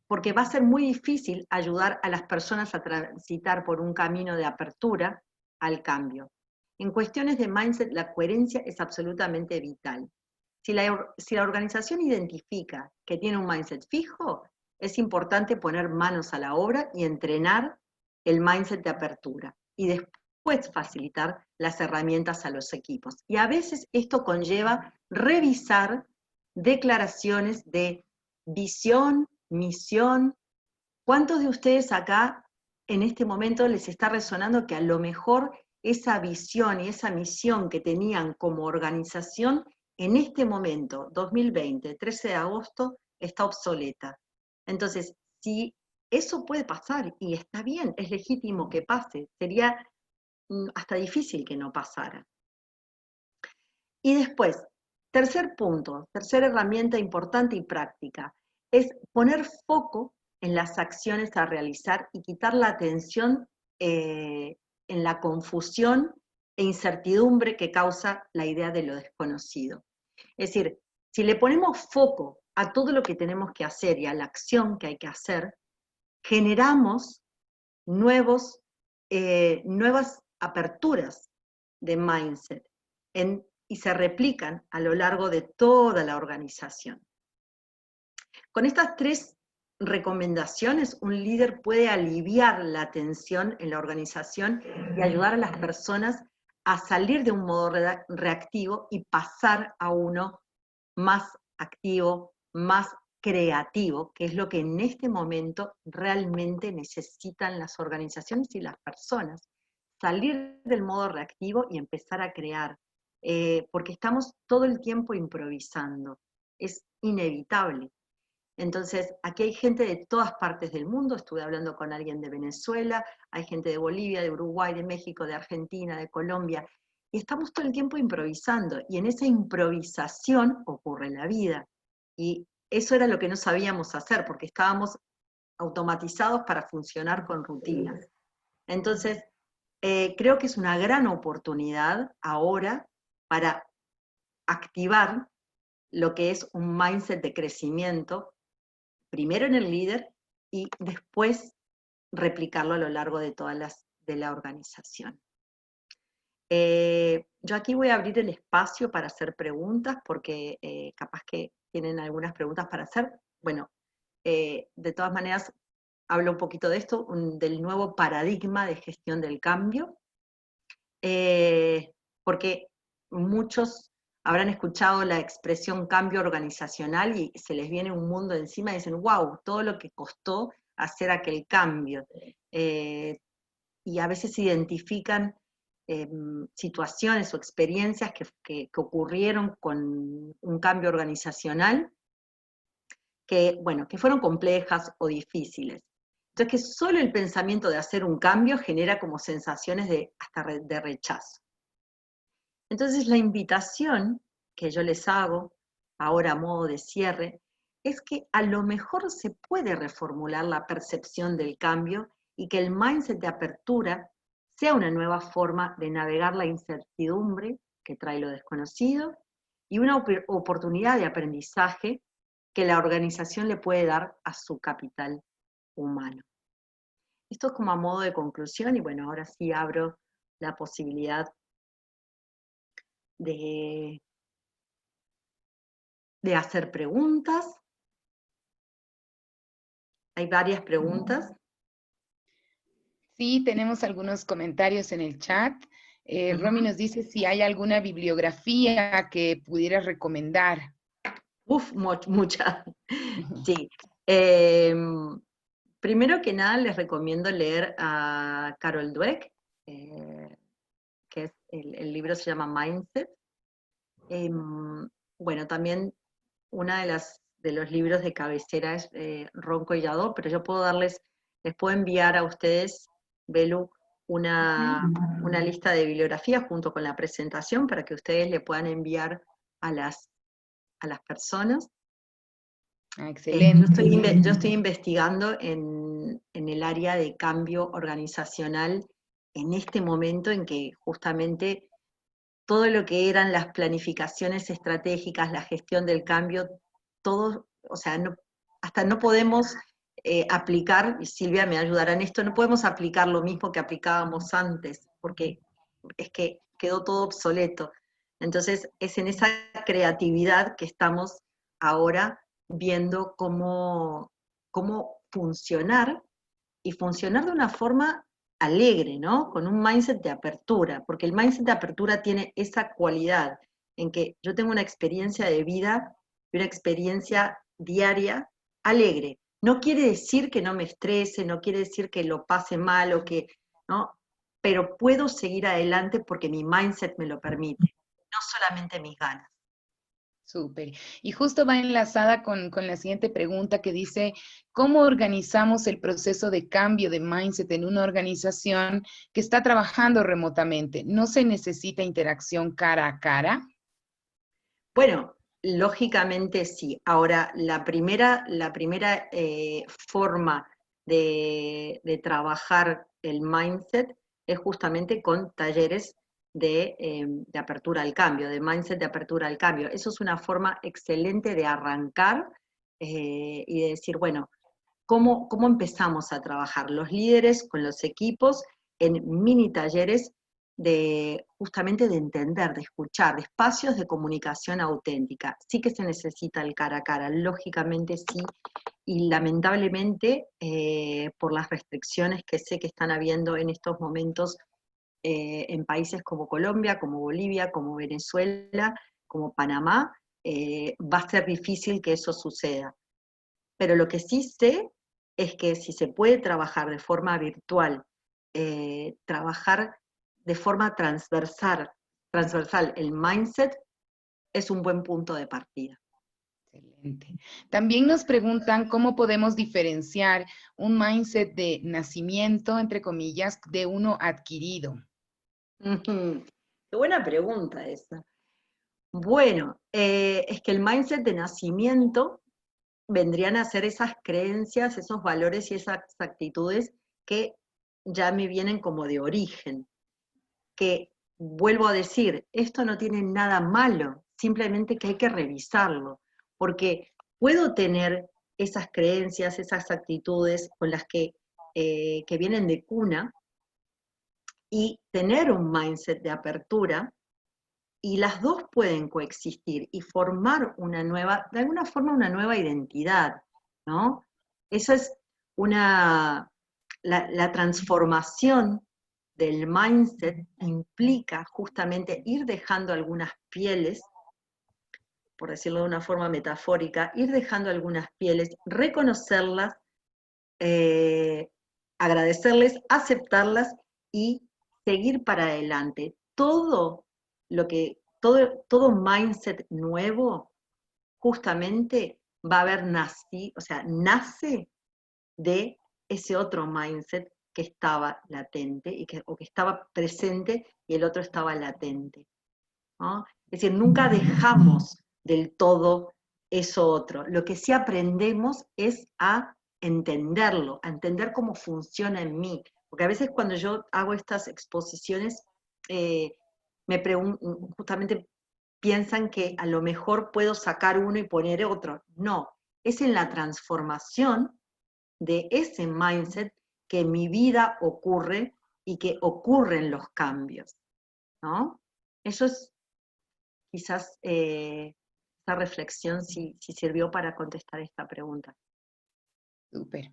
porque va a ser muy difícil ayudar a las personas a transitar por un camino de apertura al cambio. En cuestiones de mindset, la coherencia es absolutamente vital. Si la organización identifica que tiene un mindset fijo, es importante poner manos a la obra y entrenar el mindset de apertura, y después facilitar las herramientas a los equipos. Y a veces esto conlleva revisar declaraciones de visión, misión. ¿Cuántos de ustedes acá en este momento les está resonando que a lo mejor esa visión y esa misión que tenían como organización en este momento, 2020, 13 de agosto, está obsoleta? Entonces, si eso puede pasar, y está bien, es legítimo que pase, sería hasta difícil que no pasara. Y después, tercer punto, tercera herramienta importante y práctica, es poner foco en las acciones a realizar y quitar la atención en la confusión e incertidumbre que causa la idea de lo desconocido. Es decir, si le ponemos foco a todo lo que tenemos que hacer y a la acción que hay que hacer, generamos nuevas aperturas de mindset y se replican a lo largo de toda la organización. Con estas 3 recomendaciones, un líder puede aliviar la tensión en la organización y ayudar a las personas a salir de un modo reactivo y pasar a uno más activo, más creativo, que es lo que en este momento realmente necesitan las organizaciones y las personas. Salir del modo reactivo y empezar a crear, porque estamos todo el tiempo improvisando, es inevitable. Entonces, aquí hay gente de todas partes del mundo, estuve hablando con alguien de Venezuela, hay gente de Bolivia, de Uruguay, de México, de Argentina, de Colombia, y estamos todo el tiempo improvisando, y en esa improvisación ocurre la vida. Y eso era lo que no sabíamos hacer, porque estábamos automatizados para funcionar con rutinas. Entonces, creo que es una gran oportunidad ahora para activar lo que es un mindset de crecimiento, primero en el líder y después replicarlo a lo largo de de la organización. Yo aquí voy a abrir el espacio para hacer preguntas, porque capaz que tienen algunas preguntas para hacer. Bueno, de todas maneras, hablo un poquito de esto, del nuevo paradigma de gestión del cambio, porque muchos habrán escuchado la expresión cambio organizacional y se les viene un mundo encima y dicen, wow, todo lo que costó hacer aquel cambio. Y a veces se identifican situaciones o experiencias que ocurrieron con un cambio organizacional que fueron complejas o difíciles. Entonces, que solo el pensamiento de hacer un cambio genera como sensaciones hasta de rechazo. Entonces, la invitación que yo les hago, ahora a modo de cierre, es que a lo mejor se puede reformular la percepción del cambio y que el mindset de apertura sea una nueva forma de navegar la incertidumbre que trae lo desconocido y una oportunidad de aprendizaje que la organización le puede dar a su capital humano. Esto es como a modo de conclusión y bueno, ahora sí abro la posibilidad de hacer preguntas. Hay varias preguntas. Sí, tenemos algunos comentarios en el chat. Romy nos dice si hay alguna bibliografía que pudieras recomendar. Muchas. Sí. Primero que nada, les recomiendo leer a Carol Dweck, que es el libro se llama Mindset. Bueno, también una de los libros de cabecera es Ron Collado, pero yo les puedo enviar a ustedes, Belu, una lista de bibliografías junto con la presentación para que ustedes le puedan enviar a las personas. Excelente. Yo estoy investigando en el área de cambio organizacional en este momento en que justamente todo lo que eran las planificaciones estratégicas, la gestión del cambio, todo, o sea, hasta no podemos aplicar, y Silvia me ayudará en esto, no podemos aplicar lo mismo que aplicábamos antes, porque es que quedó todo obsoleto. Entonces, es en esa creatividad que estamos ahora viendo cómo funcionar, y funcionar de una forma alegre, ¿no? Con un mindset de apertura, porque el mindset de apertura tiene esa cualidad en que yo tengo una experiencia de vida y una experiencia diaria alegre. No quiere decir que no me estrese, no quiere decir que lo pase mal o que, ¿no? Pero puedo seguir adelante porque mi mindset me lo permite, no solamente mis ganas. Súper. Y justo va enlazada con la siguiente pregunta que dice, ¿cómo organizamos el proceso de cambio de mindset en una organización que está trabajando remotamente? ¿No se necesita interacción cara a cara? Bueno, lógicamente sí. Ahora, la primera forma de trabajar el mindset es justamente con talleres de apertura al cambio, de mindset de apertura al cambio. Eso es una forma excelente de arrancar y de decir, bueno, ¿cómo empezamos a trabajar? Los líderes con los equipos en mini talleres justamente de entender, de escuchar, de espacios de comunicación auténtica. Sí que se necesita el cara a cara, lógicamente sí, y lamentablemente por las restricciones que sé que están habiendo en estos momentos en países como Colombia, como Bolivia, como Venezuela, como Panamá, va a ser difícil que eso suceda. Pero lo que sí sé es que si se puede trabajar de forma virtual, trabajar de forma transversal el mindset, es un buen punto de partida. Excelente. También nos preguntan cómo podemos diferenciar un mindset de nacimiento, entre comillas, de uno adquirido. Qué buena pregunta esa. Bueno, es que el mindset de nacimiento vendrían a ser esas creencias, esos valores y esas actitudes que ya me vienen como de origen. Que, vuelvo a decir, esto no tiene nada malo, simplemente que hay que revisarlo, porque puedo tener esas creencias, esas actitudes con las que vienen de cuna, y tener un mindset de apertura, y las dos pueden coexistir y formar una nueva, de alguna forma una nueva identidad, ¿no? Esa es la transformación del mindset implica justamente ir dejando algunas pieles, por decirlo de una forma metafórica, ir dejando algunas pieles, reconocerlas, agradecerles, aceptarlas y seguir para adelante. Todo mindset nuevo justamente va a haber nacido, o sea, nace de ese otro mindset que estaba latente o que estaba presente y el otro estaba latente, ¿no? Es decir, nunca dejamos del todo eso otro. Lo que sí aprendemos es a entenderlo, a entender cómo funciona en mí. Porque a veces cuando yo hago estas exposiciones, justamente piensan que a lo mejor puedo sacar uno y poner otro. No, es en la transformación de ese mindset que en mi vida ocurre y que ocurren los cambios, ¿no? Eso es quizás esta reflexión si sirvió para contestar esta pregunta. Súper.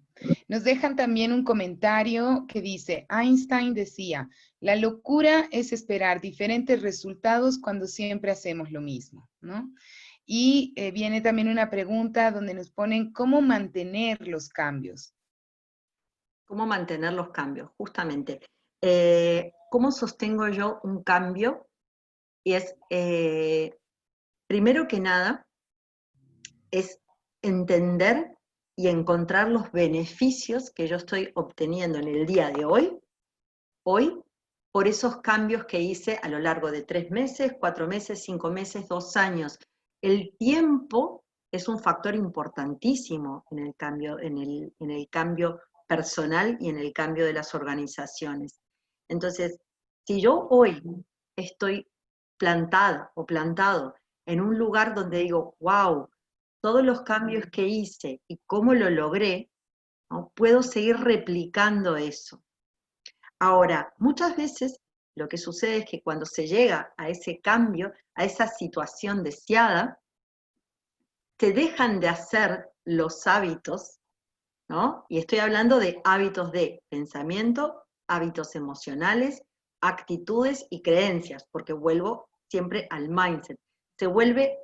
Nos dejan también un comentario que dice, Einstein decía, la locura es esperar diferentes resultados cuando siempre hacemos lo mismo, ¿no? Y viene también una pregunta donde nos ponen cómo mantener los cambios. ¿Cómo mantener los cambios? Justamente. ¿Cómo sostengo yo un cambio? Y es, primero que nada, es entender y encontrar los beneficios que yo estoy obteniendo en el día de hoy, por esos cambios que hice a lo largo de 3 meses, 4 meses, 5 meses, 2 años. El tiempo es un factor importantísimo en el cambio personal y en el cambio de las organizaciones. Entonces, si yo hoy estoy plantada o plantado en un lugar donde digo, wow, todos los cambios que hice y cómo lo logré, ¿no? Puedo seguir replicando eso. Ahora, muchas veces lo que sucede es que cuando se llega a ese cambio, a esa situación deseada, se dejan de hacer los hábitos, ¿no? Y estoy hablando de hábitos de pensamiento, hábitos emocionales, actitudes y creencias, porque vuelvo siempre al mindset. Se vuelve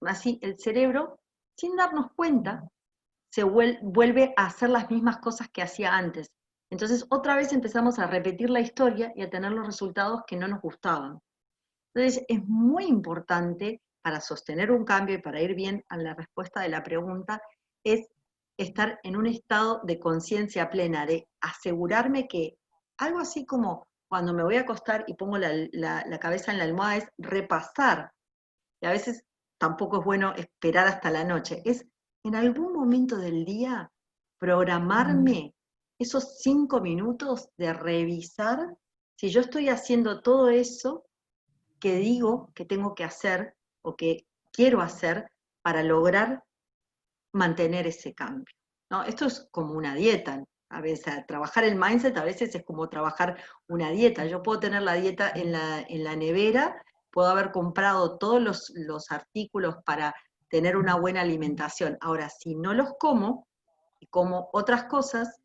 así el cerebro, sin darnos cuenta, se vuelve a hacer las mismas cosas que hacía antes. Entonces otra vez empezamos a repetir la historia y a tener los resultados que no nos gustaban. Entonces es muy importante para sostener un cambio y para ir bien a la respuesta de la pregunta, es estar en un estado de conciencia plena, de asegurarme que algo así como cuando me voy a acostar y pongo la cabeza en la almohada es repasar. Y a veces tampoco es bueno esperar hasta la noche, es en algún momento del día programarme esos 5 minutos de revisar si yo estoy haciendo todo eso que digo que tengo que hacer o que quiero hacer para lograr mantener ese cambio. ¿no? Esto es como una dieta. A veces, trabajar el mindset a veces es como trabajar una dieta. Yo puedo tener la dieta en la nevera, puedo haber comprado todos los artículos para tener una buena alimentación. Ahora, si no los como, y como otras cosas,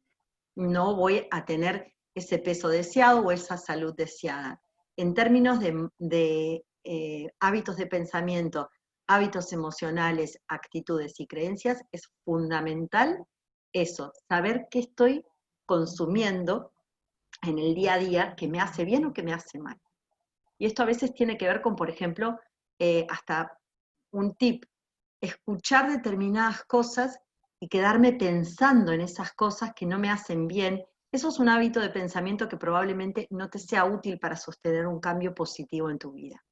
no voy a tener ese peso deseado o esa salud deseada. En términos de hábitos de pensamiento, hábitos emocionales, actitudes y creencias, es fundamental eso, saber qué estoy consumiendo en el día a día que me hace bien o que me hace mal. Y esto a veces tiene que ver con, por ejemplo, hasta un tip, escuchar determinadas cosas y quedarme pensando en esas cosas que no me hacen bien. Eso es un hábito de pensamiento que probablemente no te sea útil para sostener un cambio positivo en tu vida.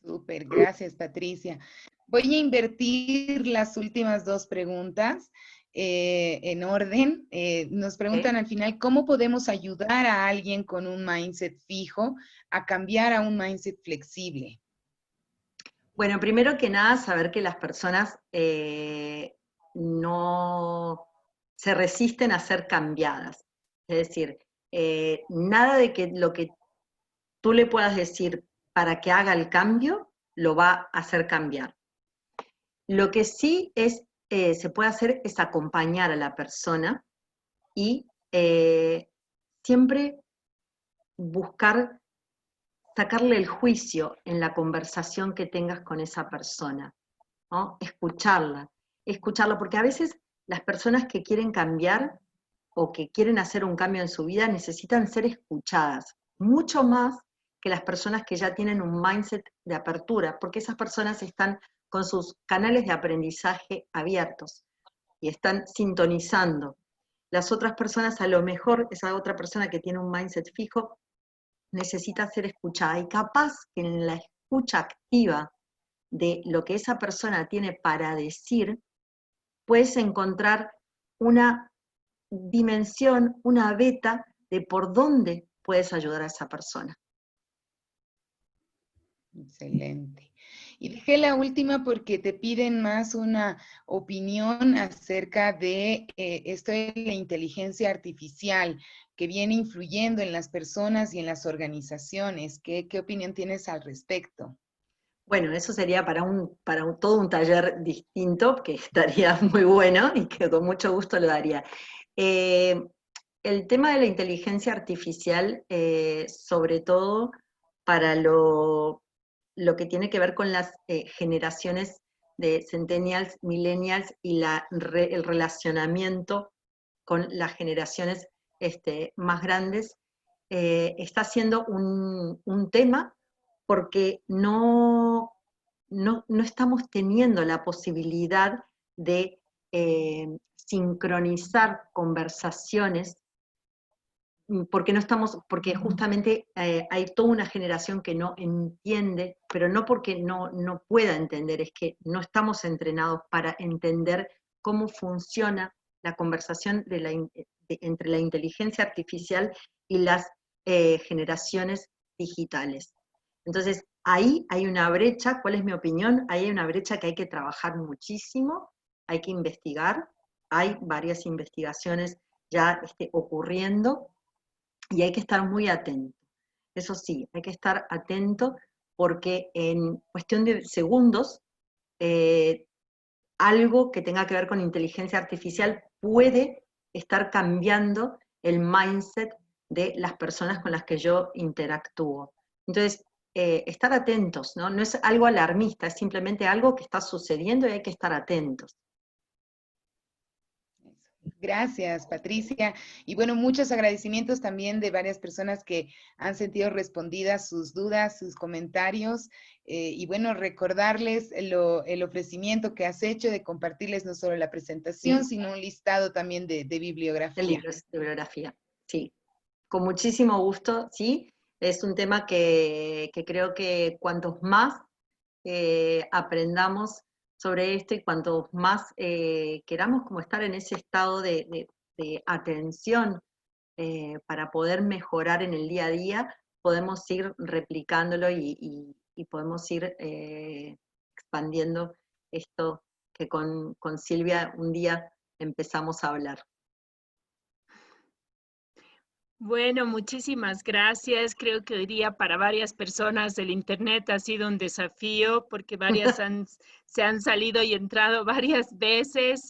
Súper, gracias Patricia. Voy a invertir las últimas dos preguntas en orden. Nos preguntan al final, ¿cómo podemos ayudar a alguien con un mindset fijo a cambiar a un mindset flexible? Bueno, primero que nada, saber que las personas no se resisten a ser cambiadas. Es decir, nada de que lo que tú le puedas decir para que haga el cambio, lo va a hacer cambiar. Lo que sí se puede hacer es acompañar a la persona y siempre buscar sacarle el juicio en la conversación que tengas con esa persona, ¿no? Escucharla, porque a veces las personas que quieren cambiar o que quieren hacer un cambio en su vida necesitan ser escuchadas, mucho más que las personas que ya tienen un mindset de apertura, porque esas personas están con sus canales de aprendizaje abiertos y están sintonizando. Las otras personas, a lo mejor, esa otra persona que tiene un mindset fijo, necesita ser escuchada y capaz que en la escucha activa de lo que esa persona tiene para decir, puedes encontrar una dimensión, una beta de por dónde puedes ayudar a esa persona. Excelente. Y dejé la última porque te piden más una opinión acerca de esto de la inteligencia artificial que viene influyendo en las personas y en las organizaciones. ¿Qué opinión tienes al respecto? Bueno, eso sería todo un taller distinto, que estaría muy bueno y que con mucho gusto lo daría. El tema de la inteligencia artificial, sobre todo para lo que tiene que ver con las generaciones de centennials, millennials y el relacionamiento con las generaciones más grandes, está siendo un tema porque no estamos teniendo la posibilidad de sincronizar conversaciones, porque justamente hay toda una generación que no entiende, pero no porque no pueda entender, es que no estamos entrenados para entender cómo funciona la conversación entre la inteligencia artificial y las generaciones digitales. Entonces, ahí hay una brecha. ¿Cuál es mi opinión? Ahí hay una brecha que hay que trabajar muchísimo, hay que investigar, hay varias investigaciones ya ocurriendo, y hay que estar muy atento. Eso sí, hay que estar atento porque en cuestión de segundos, algo que tenga que ver con inteligencia artificial puede estar cambiando el mindset de las personas con las que yo interactúo. Entonces, estar atentos, ¿no? No es algo alarmista, es simplemente algo que está sucediendo y hay que estar atentos. Gracias, Patricia. Y bueno, muchos agradecimientos también de varias personas que han sentido respondidas sus dudas, sus comentarios. Y bueno, recordarles el ofrecimiento que has hecho de compartirles no solo la presentación, Sí, sino un listado también de de bibliografía. libros de bibliografía, sí. Con muchísimo gusto, sí. Es un tema que creo que cuantos más aprendamos sobre esto y cuanto más queramos como estar en ese estado de atención para poder mejorar en el día a día, podemos ir replicándolo y podemos ir expandiendo esto que con Silvia un día empezamos a hablar. Bueno, muchísimas gracias. Creo que hoy día para varias personas el Internet ha sido un desafío porque varias se han salido y entrado varias veces.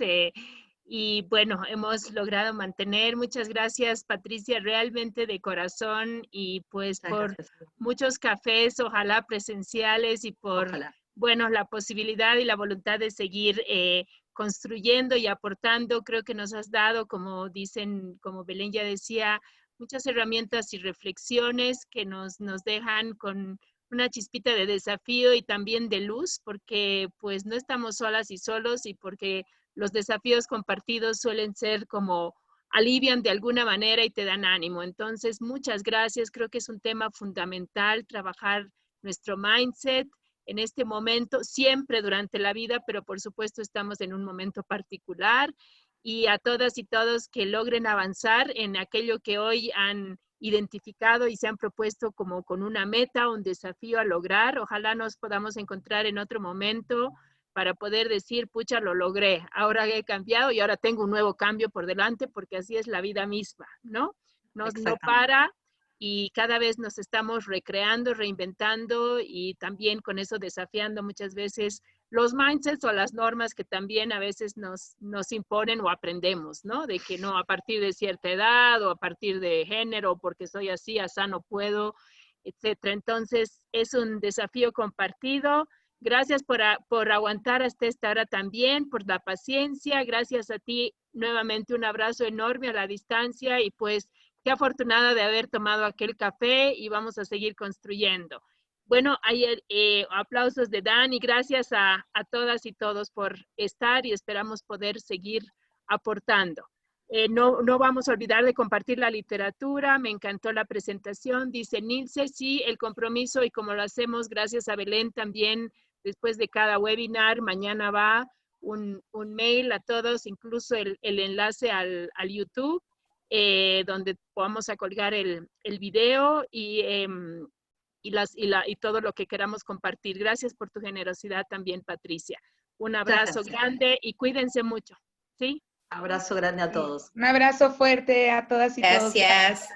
Y bueno, hemos logrado mantener. Muchas gracias, Patricia, realmente de corazón y pues Muchas por gracias. muchos cafés, ojalá presenciales y por, Ojalá. bueno, la posibilidad y la voluntad de seguir construyendo y aportando. Creo que nos has dado, como dicen, como Belén ya decía, muchas herramientas y reflexiones que nos dejan con una chispita de desafío y también de luz, porque pues no estamos solas y solos y porque los desafíos compartidos suelen ser como alivian de alguna manera y te dan ánimo. Entonces, muchas gracias. Creo que es un tema fundamental trabajar nuestro mindset en este momento, siempre durante la vida, pero por supuesto estamos en un momento particular. Y a todas y todos que logren avanzar en aquello que hoy han identificado y se han propuesto como con una meta, un desafío a lograr. Ojalá nos podamos encontrar en otro momento para poder decir, pucha, lo logré, ahora he cambiado y ahora tengo un nuevo cambio por delante, porque así es la vida misma, ¿no? No para y cada vez nos estamos recreando, reinventando y también con eso desafiando muchas veces los mindsets o las normas que también a veces nos imponen o aprendemos, ¿no? De que no, a partir de cierta edad o a partir de género, porque soy así, asá no puedo, etcétera. Entonces, es un desafío compartido. Gracias por aguantar hasta esta hora también, por la paciencia. Gracias a ti, nuevamente un abrazo enorme a la distancia y pues qué afortunada de haber tomado aquel café y vamos a seguir construyendo. Bueno, ayer aplausos de Dani, gracias a todas y todos por estar y esperamos poder seguir aportando. No vamos a olvidar de compartir la literatura, me encantó la presentación, dice Nilce, sí, el compromiso y como lo hacemos, gracias a Belén también, después de cada webinar, mañana va un mail a todos, incluso el enlace al YouTube, donde vamos a colgar el video y todo lo que queramos compartir. Gracias por tu generosidad también, Patricia. Un abrazo grande y cuídense mucho. ¿Sí? Abrazo grande a todos. Un abrazo fuerte a todas y todos. Gracias.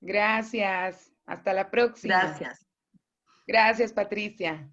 Gracias. Hasta la próxima. Gracias. Gracias, Patricia.